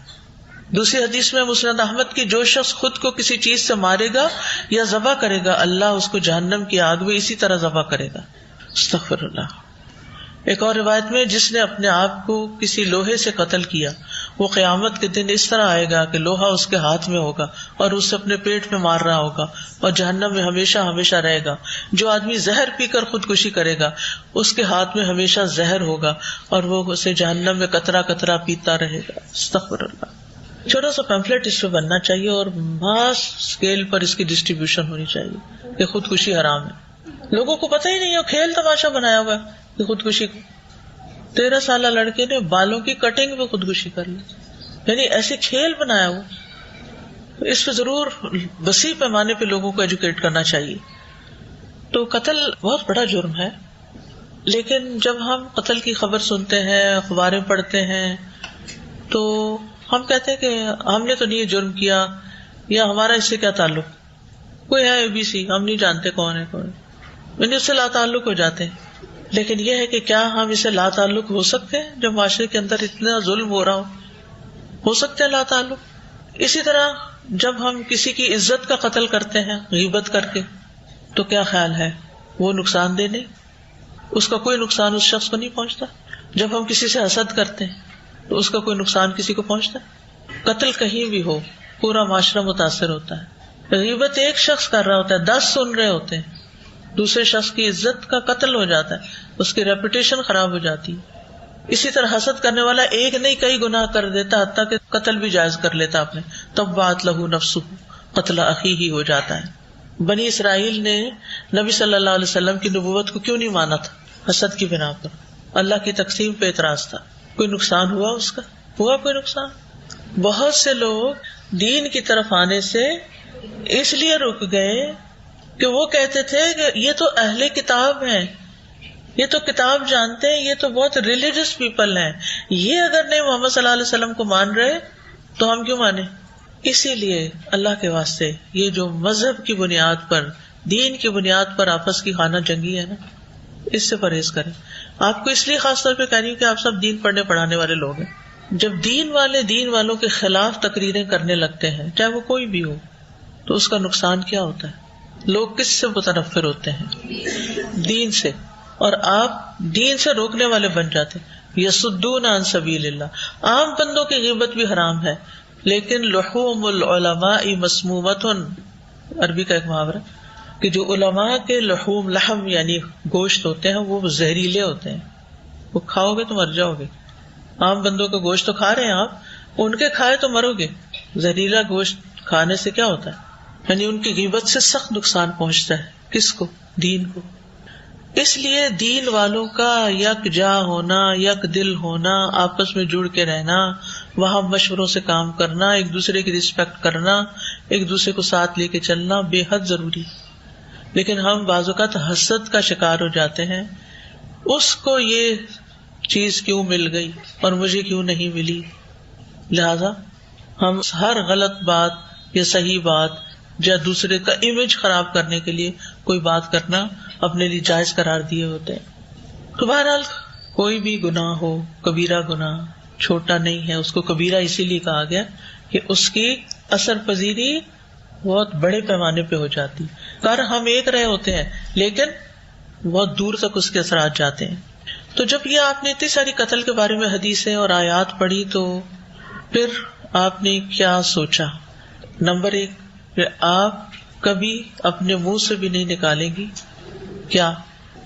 دوسری حدیث میں مسند احمد کی، جو شخص خود کو کسی چیز سے مارے گا یا ذبح کرے گا اللہ اس کو جہنم کی آگ میں اسی طرح ذبح کرے گا. استغفر اللہ. ایک اور روایت میں، جس نے اپنے آپ کو کسی لوہے سے قتل کیا وہ قیامت کے دن اس طرح آئے گا کہ لوہا اس کے ہاتھ میں ہوگا اور اسے اپنے پیٹ میں مار رہا ہوگا اور جہنم میں ہمیشہ ہمیشہ رہے گا. جو آدمی زہر پی کر خودکشی کرے گا اس کے ہاتھ میں ہمیشہ زہر ہوگا اور وہ اسے جہنم میں قطرہ قطرہ پیتا رہے گا. استغفر اللہ. چھوٹا سا پیمفلیٹ اس پہ بننا چاہیے اور ماس اسکیل پر اس کی ڈسٹریبیوشن ہونی چاہیے کہ خودکشی حرام ہے. لوگوں کو پتہ ہی نہیں ہے، کھیل تماشا بنایا ہوا ہے کہ خودکشی. 13 سالہ لڑکے نے بالوں کی کٹنگ پہ خودکشی کر لی، یعنی ایسے کھیل بنایا ہوا. اس پہ ضرور وسیع پیمانے پہ لوگوں کو ایجوکیٹ کرنا چاہیے. تو قتل بہت بڑا جرم ہے، لیکن جب ہم قتل کی خبر سنتے ہیں، اخباریں پڑھتے ہیں، تو ہم کہتے ہیں کہ ہم نے تو نہیں جرم کیا، یا ہمارا اس سے کیا تعلق. کوئی ہے اے بی سی، ہم نہیں جانتے کون ہے کون، یعنی اس سے لا تعلق ہو جاتے ہیں. لیکن یہ ہے کہ کیا ہم اسے لا تعلق ہو سکتے ہیں جب معاشرے کے اندر اتنا ظلم ہو رہا ہو سکتے ہیں لا تعلق. اسی طرح جب ہم کسی کی عزت کا قتل کرتے ہیں غیبت کر کے، تو کیا خیال ہے وہ نقصان دہ نہیں؟ اس کا کوئی نقصان اس شخص کو نہیں پہنچتا. جب ہم کسی سے حسد کرتے ہیں تو اس کا کوئی نقصان کسی کو پہنچتا ہے؟ قتل کہیں بھی ہو پورا معاشرہ متاثر ہوتا ہے. غیبت ایک شخص کر رہا ہوتا ہے، 10 سن رہے ہوتے ہیں، دوسرے شخص کی عزت کا قتل ہو جاتا ہے، اس کی ریپوٹیشن خراب ہو جاتی ہے. اسی طرح حسد کرنے والا ایک نہیں کئی گناہ کر دیتا، حتیٰ کہ قتل بھی جائز کر لیتا اپنے، تب بات لہو نفسہ، قتل اخی ہی ہو جاتا ہے. بنی اسرائیل نے نبی صلی اللہ علیہ وسلم کی نبوت کو کیوں نہیں مانا تھا؟ حسد کی بنا پر. اللہ کی تقسیم پہ اعتراض تھا. کوئی نقصان ہوا اس کا؟ ہوا کوئی نقصان؟ بہت سے لوگ دین کی طرف آنے سے اس لیے رک گئے کہ وہ کہتے تھے کہ یہ تو اہل کتاب ہیں، یہ تو کتاب جانتے ہیں، یہ تو بہت ریلیجس پیپل ہیں، یہ اگر نہیں محمد صلی اللہ علیہ وسلم کو مان رہے تو ہم کیوں مانیں. اسی لیے اللہ کے واسطے یہ جو مذہب کی بنیاد پر، دین کی بنیاد پر آپس کی خانہ جنگی ہے نا، اس سے پرہیز کریں. آپ کو اس لیے خاص طور پہ کہہ رہی ہوں کہ آپ سب دین پڑھنے پڑھانے والے لوگ ہیں. جب دین والے دین والوں کے خلاف تقریریں کرنے لگتے ہیں، چاہے وہ کوئی بھی ہو، تو اس کا نقصان کیا ہوتا ہے؟ لوگ کس سے متنفر ہوتے ہیں؟ دین سے. اور آپ دین سے روکنے والے بن جاتے ہیں. یصدون عن سبیل اللہ. عام بندوں کی غیبت بھی حرام ہے، لیکن لحوم العلماء مسمومۃ، عربی کا ایک محاورہ کہ جو علماء کے لحوم، لحم یعنی گوشت ہوتے ہیں، وہ زہریلے ہوتے ہیں، وہ کھاؤ گے تو مر جاؤ گے. عام بندوں کا گوشت تو کھا رہے ہیں آپ، ان کے کھائے تو مرو گے. زہریلا گوشت کھانے سے کیا ہوتا ہے؟ یعنی ان کی غیبت سے سخت نقصان پہنچتا ہے. کس کو؟ دین کو. اس لیے دین والوں کا یکجا ہونا، یک دل ہونا، آپس میں جڑ کے رہنا، وہاں مشوروں سے کام کرنا، ایک دوسرے کی رسپیکٹ کرنا، ایک دوسرے کو ساتھ لے کے چلنا بے حد ضروری. لیکن ہم بعض اوقات حسد کا شکار ہو جاتے ہیں، اس کو یہ چیز کیوں مل گئی اور مجھے کیوں نہیں ملی، لہذا ہم ہر غلط بات یا صحیح بات یا دوسرے کا امیج خراب کرنے کے لیے کوئی بات کرنا اپنے لیے جائز قرار دیے ہوتے ہیں. تو بہرحال کوئی بھی گناہ ہو، کبیرہ گناہ چھوٹا نہیں ہے، اس کو کبیرہ اسی لیے کہا گیا کہ اس کی اثر پذیری بہت بڑے پیمانے پہ ہو جاتی. کر ہم ایک رہے ہوتے ہیں لیکن بہت دور تک اس کے اثرات جاتے ہیں. تو جب یہ آپ نے اتنی ساری قتل کے بارے میں حدیثیں اور آیات پڑھی تو پھر آپ نے کیا سوچا؟ نمبر 1 کہ آپ کبھی اپنے منہ سے بھی نہیں نکالیں گی، کیا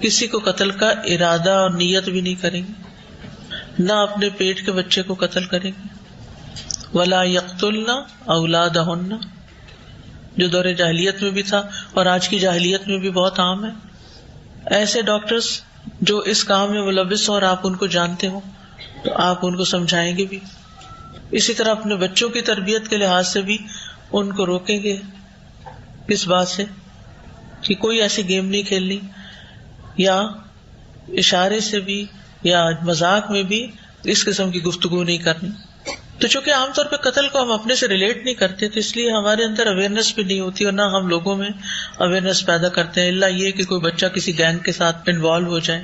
کسی کو قتل کا ارادہ اور نیت بھی نہیں کریں گی، نہ اپنے پیٹ کے بچے کو قتل کریں گی. ولا یقتلن اولادہن، جو دور جاہلیت میں بھی تھا اور آج کی جاہلیت میں بھی بہت عام ہے. ایسے ڈاکٹرز جو اس کام میں ملوث ہوں اور آپ ان کو جانتے ہوں تو آپ ان کو سمجھائیں گے بھی. اسی طرح اپنے بچوں کی تربیت کے لحاظ سے بھی ان کو روکیں گے کس بات سے کہ کوئی ایسی گیم نہیں کھیلنی، یا اشارے سے بھی یا مذاق میں بھی اس قسم کی گفتگو نہیں کرنی. تو چونکہ عام طور پہ قتل کو ہم اپنے سے ریلیٹ نہیں کرتے تو اس لیے ہمارے اندر اویئرنیس بھی نہیں ہوتی اور نہ ہم لوگوں میں اویئرنیس پیدا کرتے ہیں، الا یہ کہ کوئی بچہ کسی گینگ کے ساتھ انوالو ہو جائے،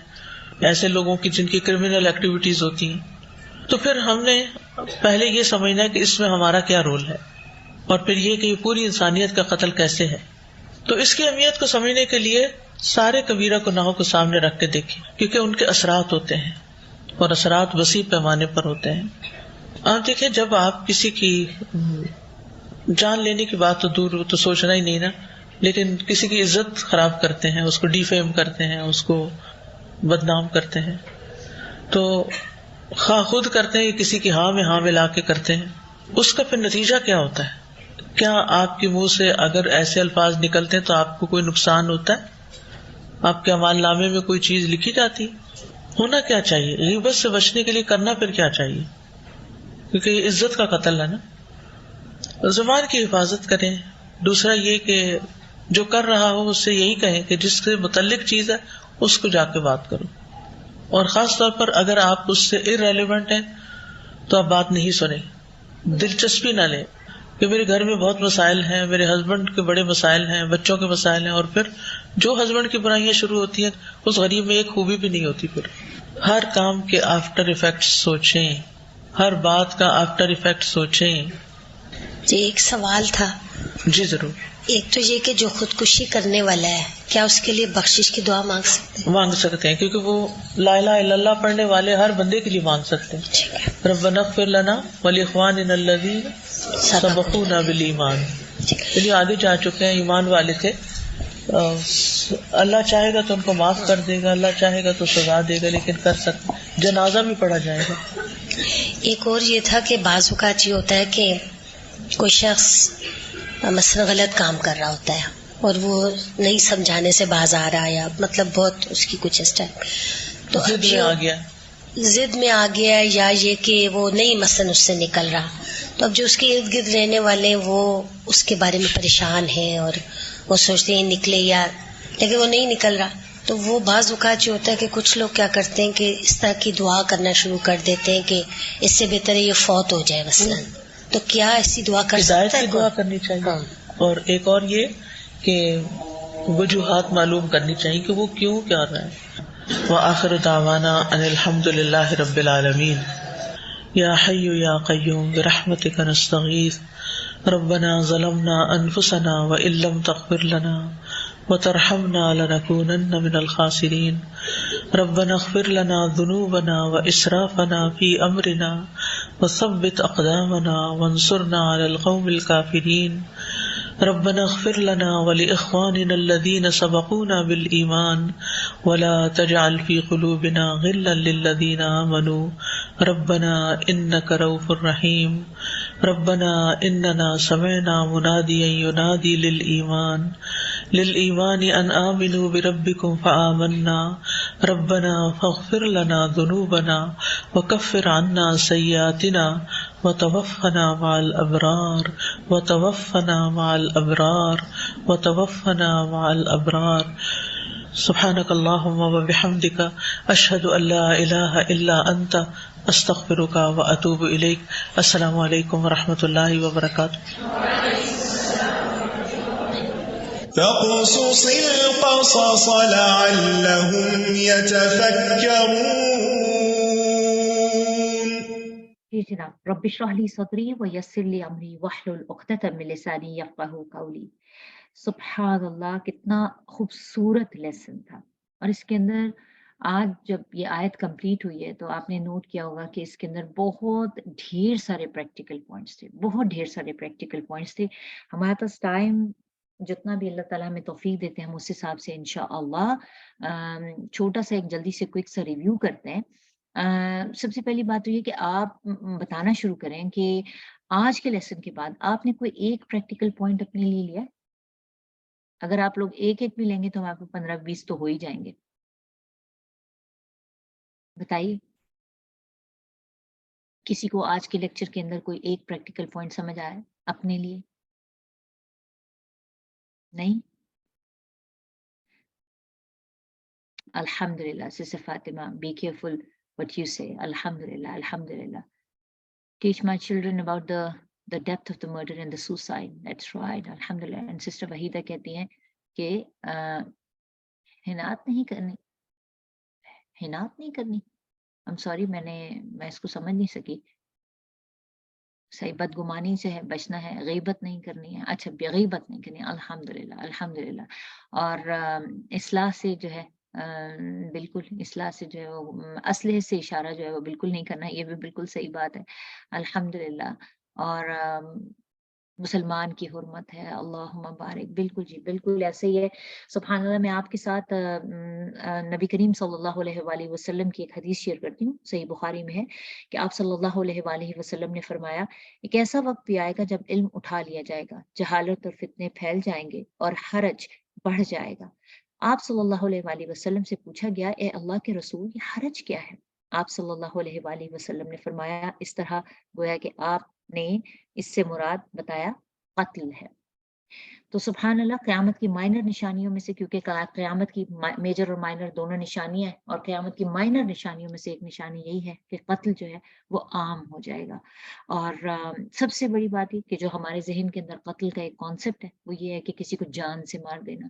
ایسے لوگوں کی جن کی کرمنل ایکٹیویٹیز ہوتی ہیں. تو پھر ہم نے پہلے یہ سمجھنا ہے کہ اس میں ہمارا کیا رول ہے، اور پھر یہ کہ یہ پوری انسانیت کا قتل کیسے ہے. تو اس کی اہمیت کو سمجھنے کے لیے سارے کبیرہ گناہوں کو سامنے رکھ کے دیکھیں، کیونکہ ان کے اثرات ہوتے ہیں اور اثرات وسیع پیمانے پر ہوتے ہیں. آپ دیکھیں جب آپ کسی کی جان لینے کی بات تو دور تو سوچنا ہی نہیں نا، لیکن کسی کی عزت خراب کرتے ہیں، اس کو ڈیفیم کرتے ہیں، اس کو بدنام کرتے ہیں، تو خواہ خود کرتے ہیں کسی کی ہاں میں ہاں ملا کے کرتے ہیں، اس کا پھر نتیجہ کیا ہوتا ہے؟ کیا آپ کے منہ سے اگر ایسے الفاظ نکلتے ہیں تو آپ کو کوئی نقصان ہوتا ہے؟ آپ کے اعمال نامے میں کوئی چیز لکھی جاتی؟ ہونا کیا چاہیے؟ غیبت سے بچنے کے لیے کرنا پھر کیا چاہیے؟ کیونکہ یہ عزت کا قتل ہے نا. زبان کی حفاظت کریں. دوسرا یہ کہ جو کر رہا ہو اس سے یہی کہیں کہ جس سے متعلق چیز ہے اس کو جا کے بات کرو، اور خاص طور پر اگر آپ اس سے ارریلیونٹ ہیں تو آپ بات نہیں سنیں، دلچسپی نہ لیں کہ میرے گھر میں بہت مسائل ہیں، میرے ہسبینڈ کے بڑے مسائل ہیں، بچوں کے مسائل ہیں، اور پھر جو ہسبینڈ کی برائیاں شروع ہوتی ہیں اس غریب میں ایک خوبی بھی نہیں ہوتی. پھر ہر کام کے آفٹر ایفیکٹ سوچیں، ہر بات کا آفٹر ایفیکٹ سوچیں. جی ایک سوال تھا. جی ضرور. ایک تو یہ کہ جو خودکشی کرنے والا ہے کیا اس کے لیے بخشش کی دعا مانگ سکتے ہیں؟ مانگ سکتے ہیں، کیونکہ وہ لا الہ الا اللہ پڑھنے والے ہر بندے کے لیے مانگ سکتے ہیں. ٹھیک ہے. ربنا اغفر لنا ولاخواننا الذین سبقونا بالایمان. چلیے آگے جا چکے ہیں، ایمان والے تھے، اللہ چاہے گا تو ان کو معاف کر دے گا، اللہ چاہے گا تو سزا دے گا، لیکن کر سکتے. جنازہ بھی پڑھا جائے گا. ایک اور یہ تھا کہ بعض اوقات یہ ہوتا ہے کہ کوئی شخص مثلا غلط کام کر رہا ہوتا ہے اور وہ نہیں سمجھانے سے باز آ رہا ہے، یا مطلب بہت اس کی کچھ اس ٹائم تو ضد میں آ گیا، یا یہ کہ وہ نہیں مثلا اس سے نکل رہا، تو اب جو اس کے ارد گرد رہنے والے ہیں وہ اس کے بارے میں پریشان ہیں اور وہ سوچتے ہیں نکلے یا، لیکن وہ نہیں نکل رہا. تو وہ بعض اوقات یہ ہوتا ہے کہ کچھ لوگ کیا کرتے ہیں کہ اس طرح کی دعا کرنا شروع کر دیتے ہیں کہ اس سے بہتر ہے یہ فوت ہو جائے مثلا. تو کیا ایسی دعا کر سکتا ہے؟ ہدایت کی دعا کرنی چاہیے. اور ایک اور یہ کہ وجوہات معلوم کرنی چاہیے کہ وہ کیوں کیا رہا ہے. وآخر دعوانا ان الحمد للہ رب العالمین. یا حی یا قیوم برحمتک نستغیث ربنا ظلمنا انفسنا وان لم تغفر لنا وترحمنا لنكونن من الخاسرین. ربنا اغفر لنا ذنوبنا واسرافنا في امرنا وثبت اقدامنا وانصرنا على القوم الكافرین. ربنا اغفر لنا ولاخواننا الذين سبقونا بالایمان ولا تجعل في قلوبنا غلا للذين آمنوا ربنا انك رؤوف رحیم. ربنا اننا سمعنا منادیا ينادي للایمان ان آمنوا بربكم فآمنا ربنا فاغفر لنا ذنوبنا وكفر عنا سيئاتنا وتوفنا مع الابرار وتوفنا مع الابرار وتوفنا مع الابرار. سبحانك اللهم وبحمدك اشهد ان لا اله الا انت استغفرك واتوب اليك. السلام علیکم ورحمۃ اللہ وبرکاتہ. فاقصص القصص لعلهم يتفكرون. جی جناب، رب اشرح لی صدری ویسر لی امری واحلل عقدۃ من لسانی یفقہوا قولی. سبحان اللہ، کتنا خوبصورت لیسن تھا. اور اس کے اندر آج جب یہ آیت کمپلیٹ ہوئی ہے تو آپ نے نوٹ کیا ہوگا کہ اس کے اندر بہت ڈھیر سارے پریکٹیکل پوائنٹس تھے، بہت ڈھیر سارے پریکٹیکل پوائنٹس تھے. ہمارے پاس ٹائم جتنا بھی اللہ تعالیٰ ہمیں توفیق دیتے ہیں ہم اس حساب سے انشاءاللہ چھوٹا سا ایک جلدی سے کوئک سا ریویو کرتے ہیں. سب سے پہلی بات تو یہ کہ آپ بتانا شروع کریں کہ آج کے لیسن کے بعد آپ نے کوئی ایک پریکٹیکل پوائنٹ اپنے لیے لیا. اگر آپ لوگ ایک ایک بھی لیں گے تو آپ کو 15-20 تو ہو ہی جائیں گے. بتائیے کسی کو آج کے لیکچر کے اندر کوئی ایک پریکٹیکل پوائنٹ سمجھ آیا اپنے لیے؟ نہیں؟ الحمدللہ. Sister Fatima, be careful what you say. Alhamdulillah, Alhamdulillah. Teach my children about the depth of the murder and the suicide. That's right. Alhamdulillah. And Sister Wahida کہتی ہیں کہ حنات نہیں کرنی. حنات نہیں کرنی. I'm sorry، میں اس کو سمجھ نہیں سکی. صحیح، بدگمانی سے ہے بچنا ہے، غیبت نہیں کرنی ہے. اچھا، غیبت نہیں کرنی. الحمدللہ الحمدللہ. اور اصلاح سے جو ہے بالکل اصلاح سے جو ہے وہ اسلحے سے اشارہ جو ہے وہ بالکل نہیں کرنا ہے. یہ بھی بالکل صحیح بات ہے. الحمدللہ. اور مسلمان کی حرمت ہے. اللہم بارک. بالکل جی، بالکل ایسے ہی ہے. سبحان اللہ. میں آپ کے ساتھ نبی کریم صلی اللہ علیہ وآلہ وسلم کی ایک حدیث شیئر کرتی ہوں. صحیح بخاری میں ہے کہ آپ صلی اللہ علیہ وآلہ وسلم نے فرمایا ایک ایسا وقت بھی آئے گا جب علم اٹھا لیا جائے گا، جہالت اور فتنے پھیل جائیں گے اور حرج بڑھ جائے گا. آپ صلی اللہ علیہ وآلہ وسلم سے پوچھا گیا اے اللہ کے رسول، یہ حرج کیا ہے؟ آپ صلی اللہ علیہ وآلہ وسلم نے فرمایا اس طرح گویا کہ آپ نے اس سے مراد بتایا قتل ہے. تو سبحان اللہ، قیامت کی مائنر نشانیوں میں سے، کیونکہ قیامت کی میجر اور مائنر دونوں نشانیاں ہیں، اور قیامت کی مائنر نشانیوں میں سے ایک نشانی یہی ہے کہ قتل جو ہے وہ عام ہو جائے گا. اور سب سے بڑی بات یہ کہ جو ہمارے ذہن کے اندر قتل کا ایک کانسیپٹ ہے وہ یہ ہے کہ کسی کو جان سے مار دینا،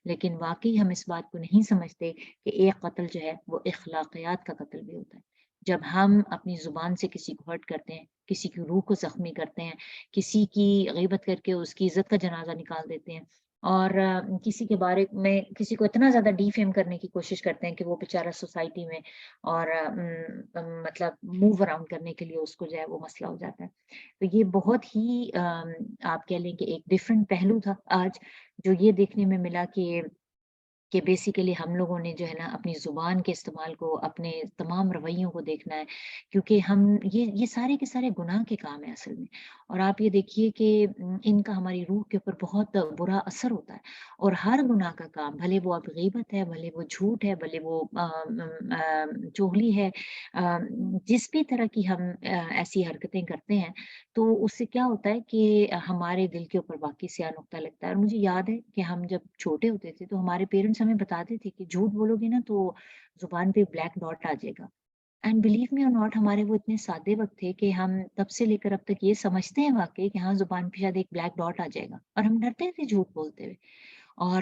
لیکن واقعی ہم اس بات کو نہیں سمجھتے کہ ایک قتل جو ہے وہ اخلاقیات کا قتل بھی ہوتا ہے. جب ہم اپنی زبان سے کسی کو ہرٹ کرتے ہیں، کسی کی روح کو زخمی کرتے ہیں، کسی کی غیبت کر کے اس کی عزت کا جنازہ نکال دیتے ہیں، اور کسی کے بارے میں کسی کو اتنا زیادہ ڈیفیم کرنے کی کوشش کرتے ہیں کہ وہ بیچارہ سوسائٹی میں اور مطلب موو اراؤنڈ کرنے کے لیے اس کو جو ہے وہ مسئلہ ہو جاتا ہے. تو یہ بہت ہی آپ کہہ لیں کہ ایک ڈفرینٹ پہلو تھا آج جو یہ دیکھنے میں ملا کہ بیسیکلی ہم لوگوں نے جو ہے نا اپنی زبان کے استعمال کو، اپنے تمام رویوں کو دیکھنا ہے، کیونکہ ہم یہ سارے کے سارے گناہ کے کام ہیں اصل میں. اور آپ یہ دیکھیے کہ ان کا ہماری روح کے اوپر بہت برا اثر ہوتا ہے. اور ہر گناہ کا کام، بھلے وہ اب غیبت ہے، بھلے وہ جھوٹ ہے، بھلے وہ چغلی ہے، جس بھی طرح کی ہم ایسی حرکتیں کرتے ہیں تو اس سے کیا ہوتا ہے کہ ہمارے دل کے اوپر واقعی سیاہ نقطہ لگتا ہے. اور مجھے یاد ہے کہ ہم جب چھوٹے ہوتے تھے تو ہمارے پیرنٹس ہمیں بتاتے تھے کہ جھوٹ بولو گے نا تو زبان پہ بلیک ڈاٹ آ جائے گا. اینڈ بلیو می اور ناٹ، ہمارے وہ اتنے سادے وقت تھے کہ ہم تب سے لے کر اب تک یہ سمجھتے ہیں واقعی کہ ہاں زبان پہ شاید ایک بلیک ڈاٹ آ جائے گا، اور ہم ڈرتے تھے جھوٹ بولتے ہوئے. اور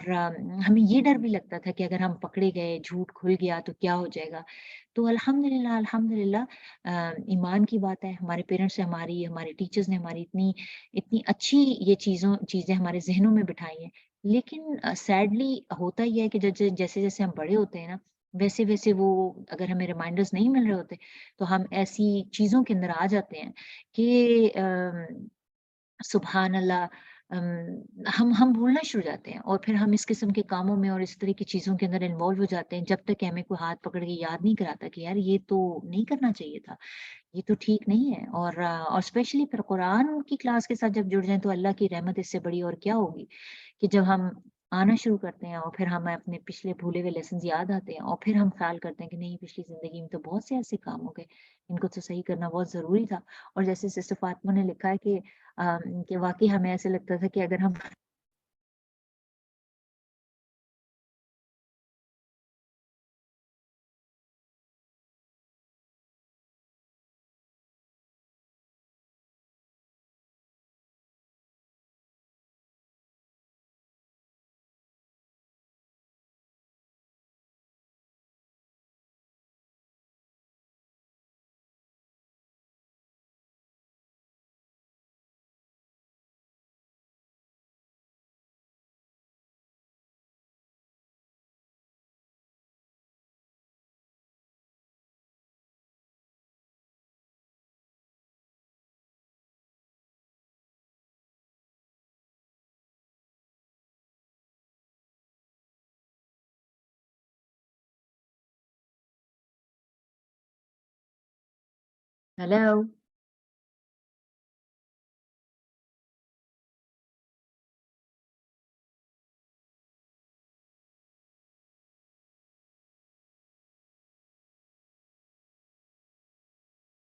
ہمیں یہ ڈر بھی لگتا تھا کہ اگر ہم پکڑے گئے، جھوٹ کھل گیا تو کیا ہو جائے گا. تو الحمدللہ الحمدللہ ایمان کی بات ہے، ہمارے پیرنٹس نے ہمارے ٹیچرز نے ہماری اتنی اچھی یہ چیزیں ہمارے ذہنوں میں بٹھائی ہیں. لیکن سیڈلی ہوتا یہ ہے کہ جیسے جیسے ہم بڑے ہوتے ہیں نا ویسے ویسے وہ اگر ہمیں ریمائنڈرز نہیں مل رہے ہوتے تو ہم ایسی چیزوں کے اندر آ جاتے ہیں کہ سبحان اللہ ہم بھولنا شروع جاتے ہیں، اور پھر ہم اس قسم کے کاموں میں اور اس طرح کی چیزوں کے اندر انوالو ہو جاتے ہیں جب تک کہ ہمیں کوئی ہاتھ پکڑ کے یاد نہیں کراتا کہ یار یہ تو نہیں کرنا چاہیے تھا، یہ تو ٹھیک نہیں ہے. اور اسپیشلی پھر قرآن کی کلاس کے ساتھ جب جڑ جائیں تو اللہ کی رحمت اس سے بڑی اور کیا ہوگی کہ جب ہم آنا شروع کرتے ہیں اور پھر ہمیں اپنے پچھلے بھولے ہوئے لیسنز یاد آتے ہیں اور پھر ہم خیال کرتے ہیں کہ نہیں، پچھلی زندگی میں تو بہت سے ایسے کام ہو گئے، ان کو تو صحیح کرنا بہت ضروری تھا. اور جیسے سسٹر فاطمہ نے لکھا ہے کہ واقعی ہمیں ایسے لگتا تھا کہ اگر ہم Hello.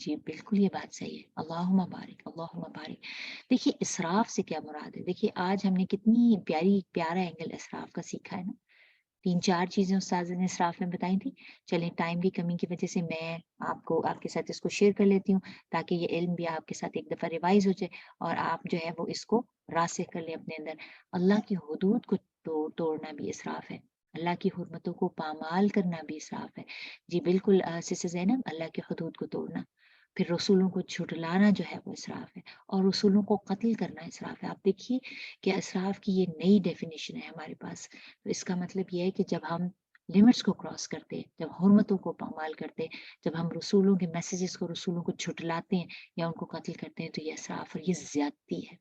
جی بالکل یہ بات صحیح ہے. اللہم بارک اللہم بارک. دیکھیے اسراف سے کیا مراد ہے؟ دیکھیے آج ہم نے کتنی پیارا اینگل اسراف کا سیکھا ہے نا. 3-4 چیزیں استاذ نے اسراف میں بتائی تھی. چلیں ٹائم کی کمی کی وجہ سے میں آپ کے ساتھ اس کو شیئر کر لیتی ہوں تاکہ یہ علم بھی آپ کے ساتھ ایک دفعہ ریوائز ہو جائے اور آپ جو ہے وہ اس کو راسخ کر لیں اپنے اندر. اللہ کی حدود کو توڑنا بھی اسراف ہے. اللہ کی حرمتوں کو پامال کرنا بھی اسراف ہے. جی بالکل سسٹر زینب، اللہ کی حدود کو توڑنا، پھر رسولوں کو جھٹلانا جو ہے وہ اسراف ہے، اور رسولوں کو قتل کرنا اسراف ہے. آپ دیکھیے کہ اسراف کی یہ نئی ڈیفینیشن ہے ہمارے پاس. تو اس کا مطلب یہ ہے کہ جب ہم لمٹس کو کراس کرتے ہیں، جب حرمتوں کو پامال کرتے ہیں، جب ہم رسولوں کے میسیجز کو، رسولوں کو جھٹلاتے ہیں یا ان کو قتل کرتے ہیں، تو یہ اسراف اور یہ زیادتی ہے.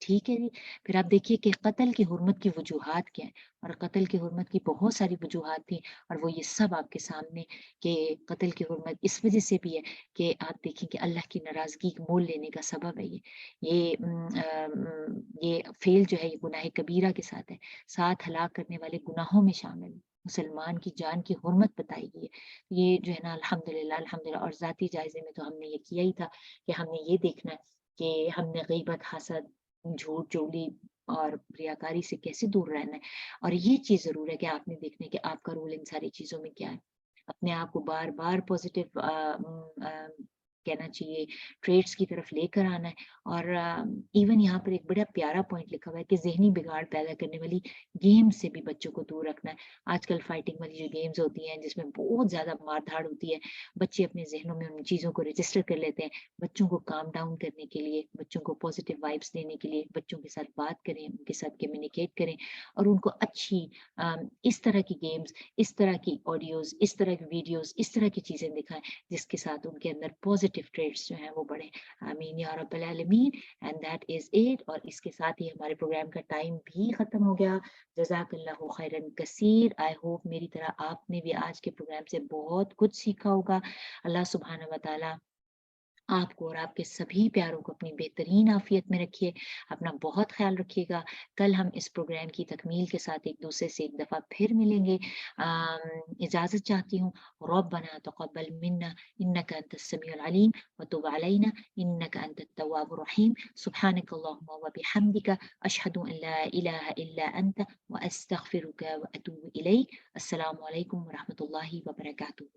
ٹھیک ہے جی. پھر آپ دیکھیے کہ قتل کی حرمت کی وجوہات کیا ہیں، اور قتل کی حرمت کی بہت ساری وجوہات تھیں، اور وہ یہ سب آپ کے سامنے کہ قتل کی حرمت اس وجہ سے بھی ہے کہ آپ دیکھیں کہ اللہ کی ناراضگی مول لینے کا سبب ہے یہ فیل جو ہے یہ گناہ کبیرہ کے ساتھ ہے، 7 ہلاک کرنے والے گناہوں میں شامل ہے. مسلمان کی جان کی حرمت بتائی گئی ہے. یہ جو ہے نا الحمدللہ الحمدللہ. اور ذاتی جائزے میں تو ہم نے یہ کیا ہی تھا کہ ہم نے یہ دیکھنا ہے کہ ہم نے غیبت، حسد، جھوٹ، چغلی اور ریاکاری سے کیسے دور رہنا ہے. اور یہ چیز ضرور ہے کہ آپ نے دیکھنا ہے کہ آپ کا رول ان ساری چیزوں میں کیا ہے. اپنے آپ کو بار بار پازیٹیو کہنا چاہیے ٹریڈس کی طرف لے کر آنا ہے. اور ایون یہاں پر ایک بڑا پیارا پوائنٹ لکھا ہوا ہے کہ ذہنی بگاڑ پیدا کرنے والی گیم سے بھی بچوں کو دور رکھنا ہے. آج کل فائٹنگ والی جو گیمز ہوتی ہیں جس میں بہت زیادہ مار دھاڑ ہوتی ہے، بچے اپنے ذہنوں میں ان چیزوں کو رجسٹر کر لیتے ہیں. بچوں کو کام ڈاؤن کرنے کے لیے، بچوں کو پازیٹیو وائبس دینے کے لیے بچوں کے ساتھ بات کریں، ان کے ساتھ کمیونیکیٹ کریں، اور ان کو اچھی اس طرح کی گیمز، اس طرح کی آڈیوز، اس طرح کی ویڈیوز، اس طرح کی چیزیں دکھائیں جس کے ساتھ ان کے اندر پازیٹیو ٹریٹس جو ہیں وہ بڑھیں. آمین یا رب العالمین. And that is it. اور اس کے ساتھ ہی ہمارے پروگرام کا ٹائم بھی ختم ہو گیا. جزاک اللہ خیرن کثیر. آئی ہوپ میری طرح آپ نے بھی آج کے پروگرام سے بہت کچھ سیکھا ہوگا. اللہ سبحانہ و تعالی آپ کو اور آپ کے سبھی پیاروں کو اپنی بہترین عافیت میں رکھیے. اپنا بہت خیال رکھیے گا. کل ہم اس پروگرام کی تکمیل کے ساتھ ایک دوسرے سے ایک دفعہ پھر ملیں گے. اجازت چاہتی ہوں. ربنا تقبل منا انك انت السميع العليم وتب علينا انك انت التواب الرحيم. سبحانك اللهم وبحمدك اشهد ان لا اله الا انت واستغفرك واتوب اليك. السلام علیکم ورحمۃ اللہ وبرکاتہ.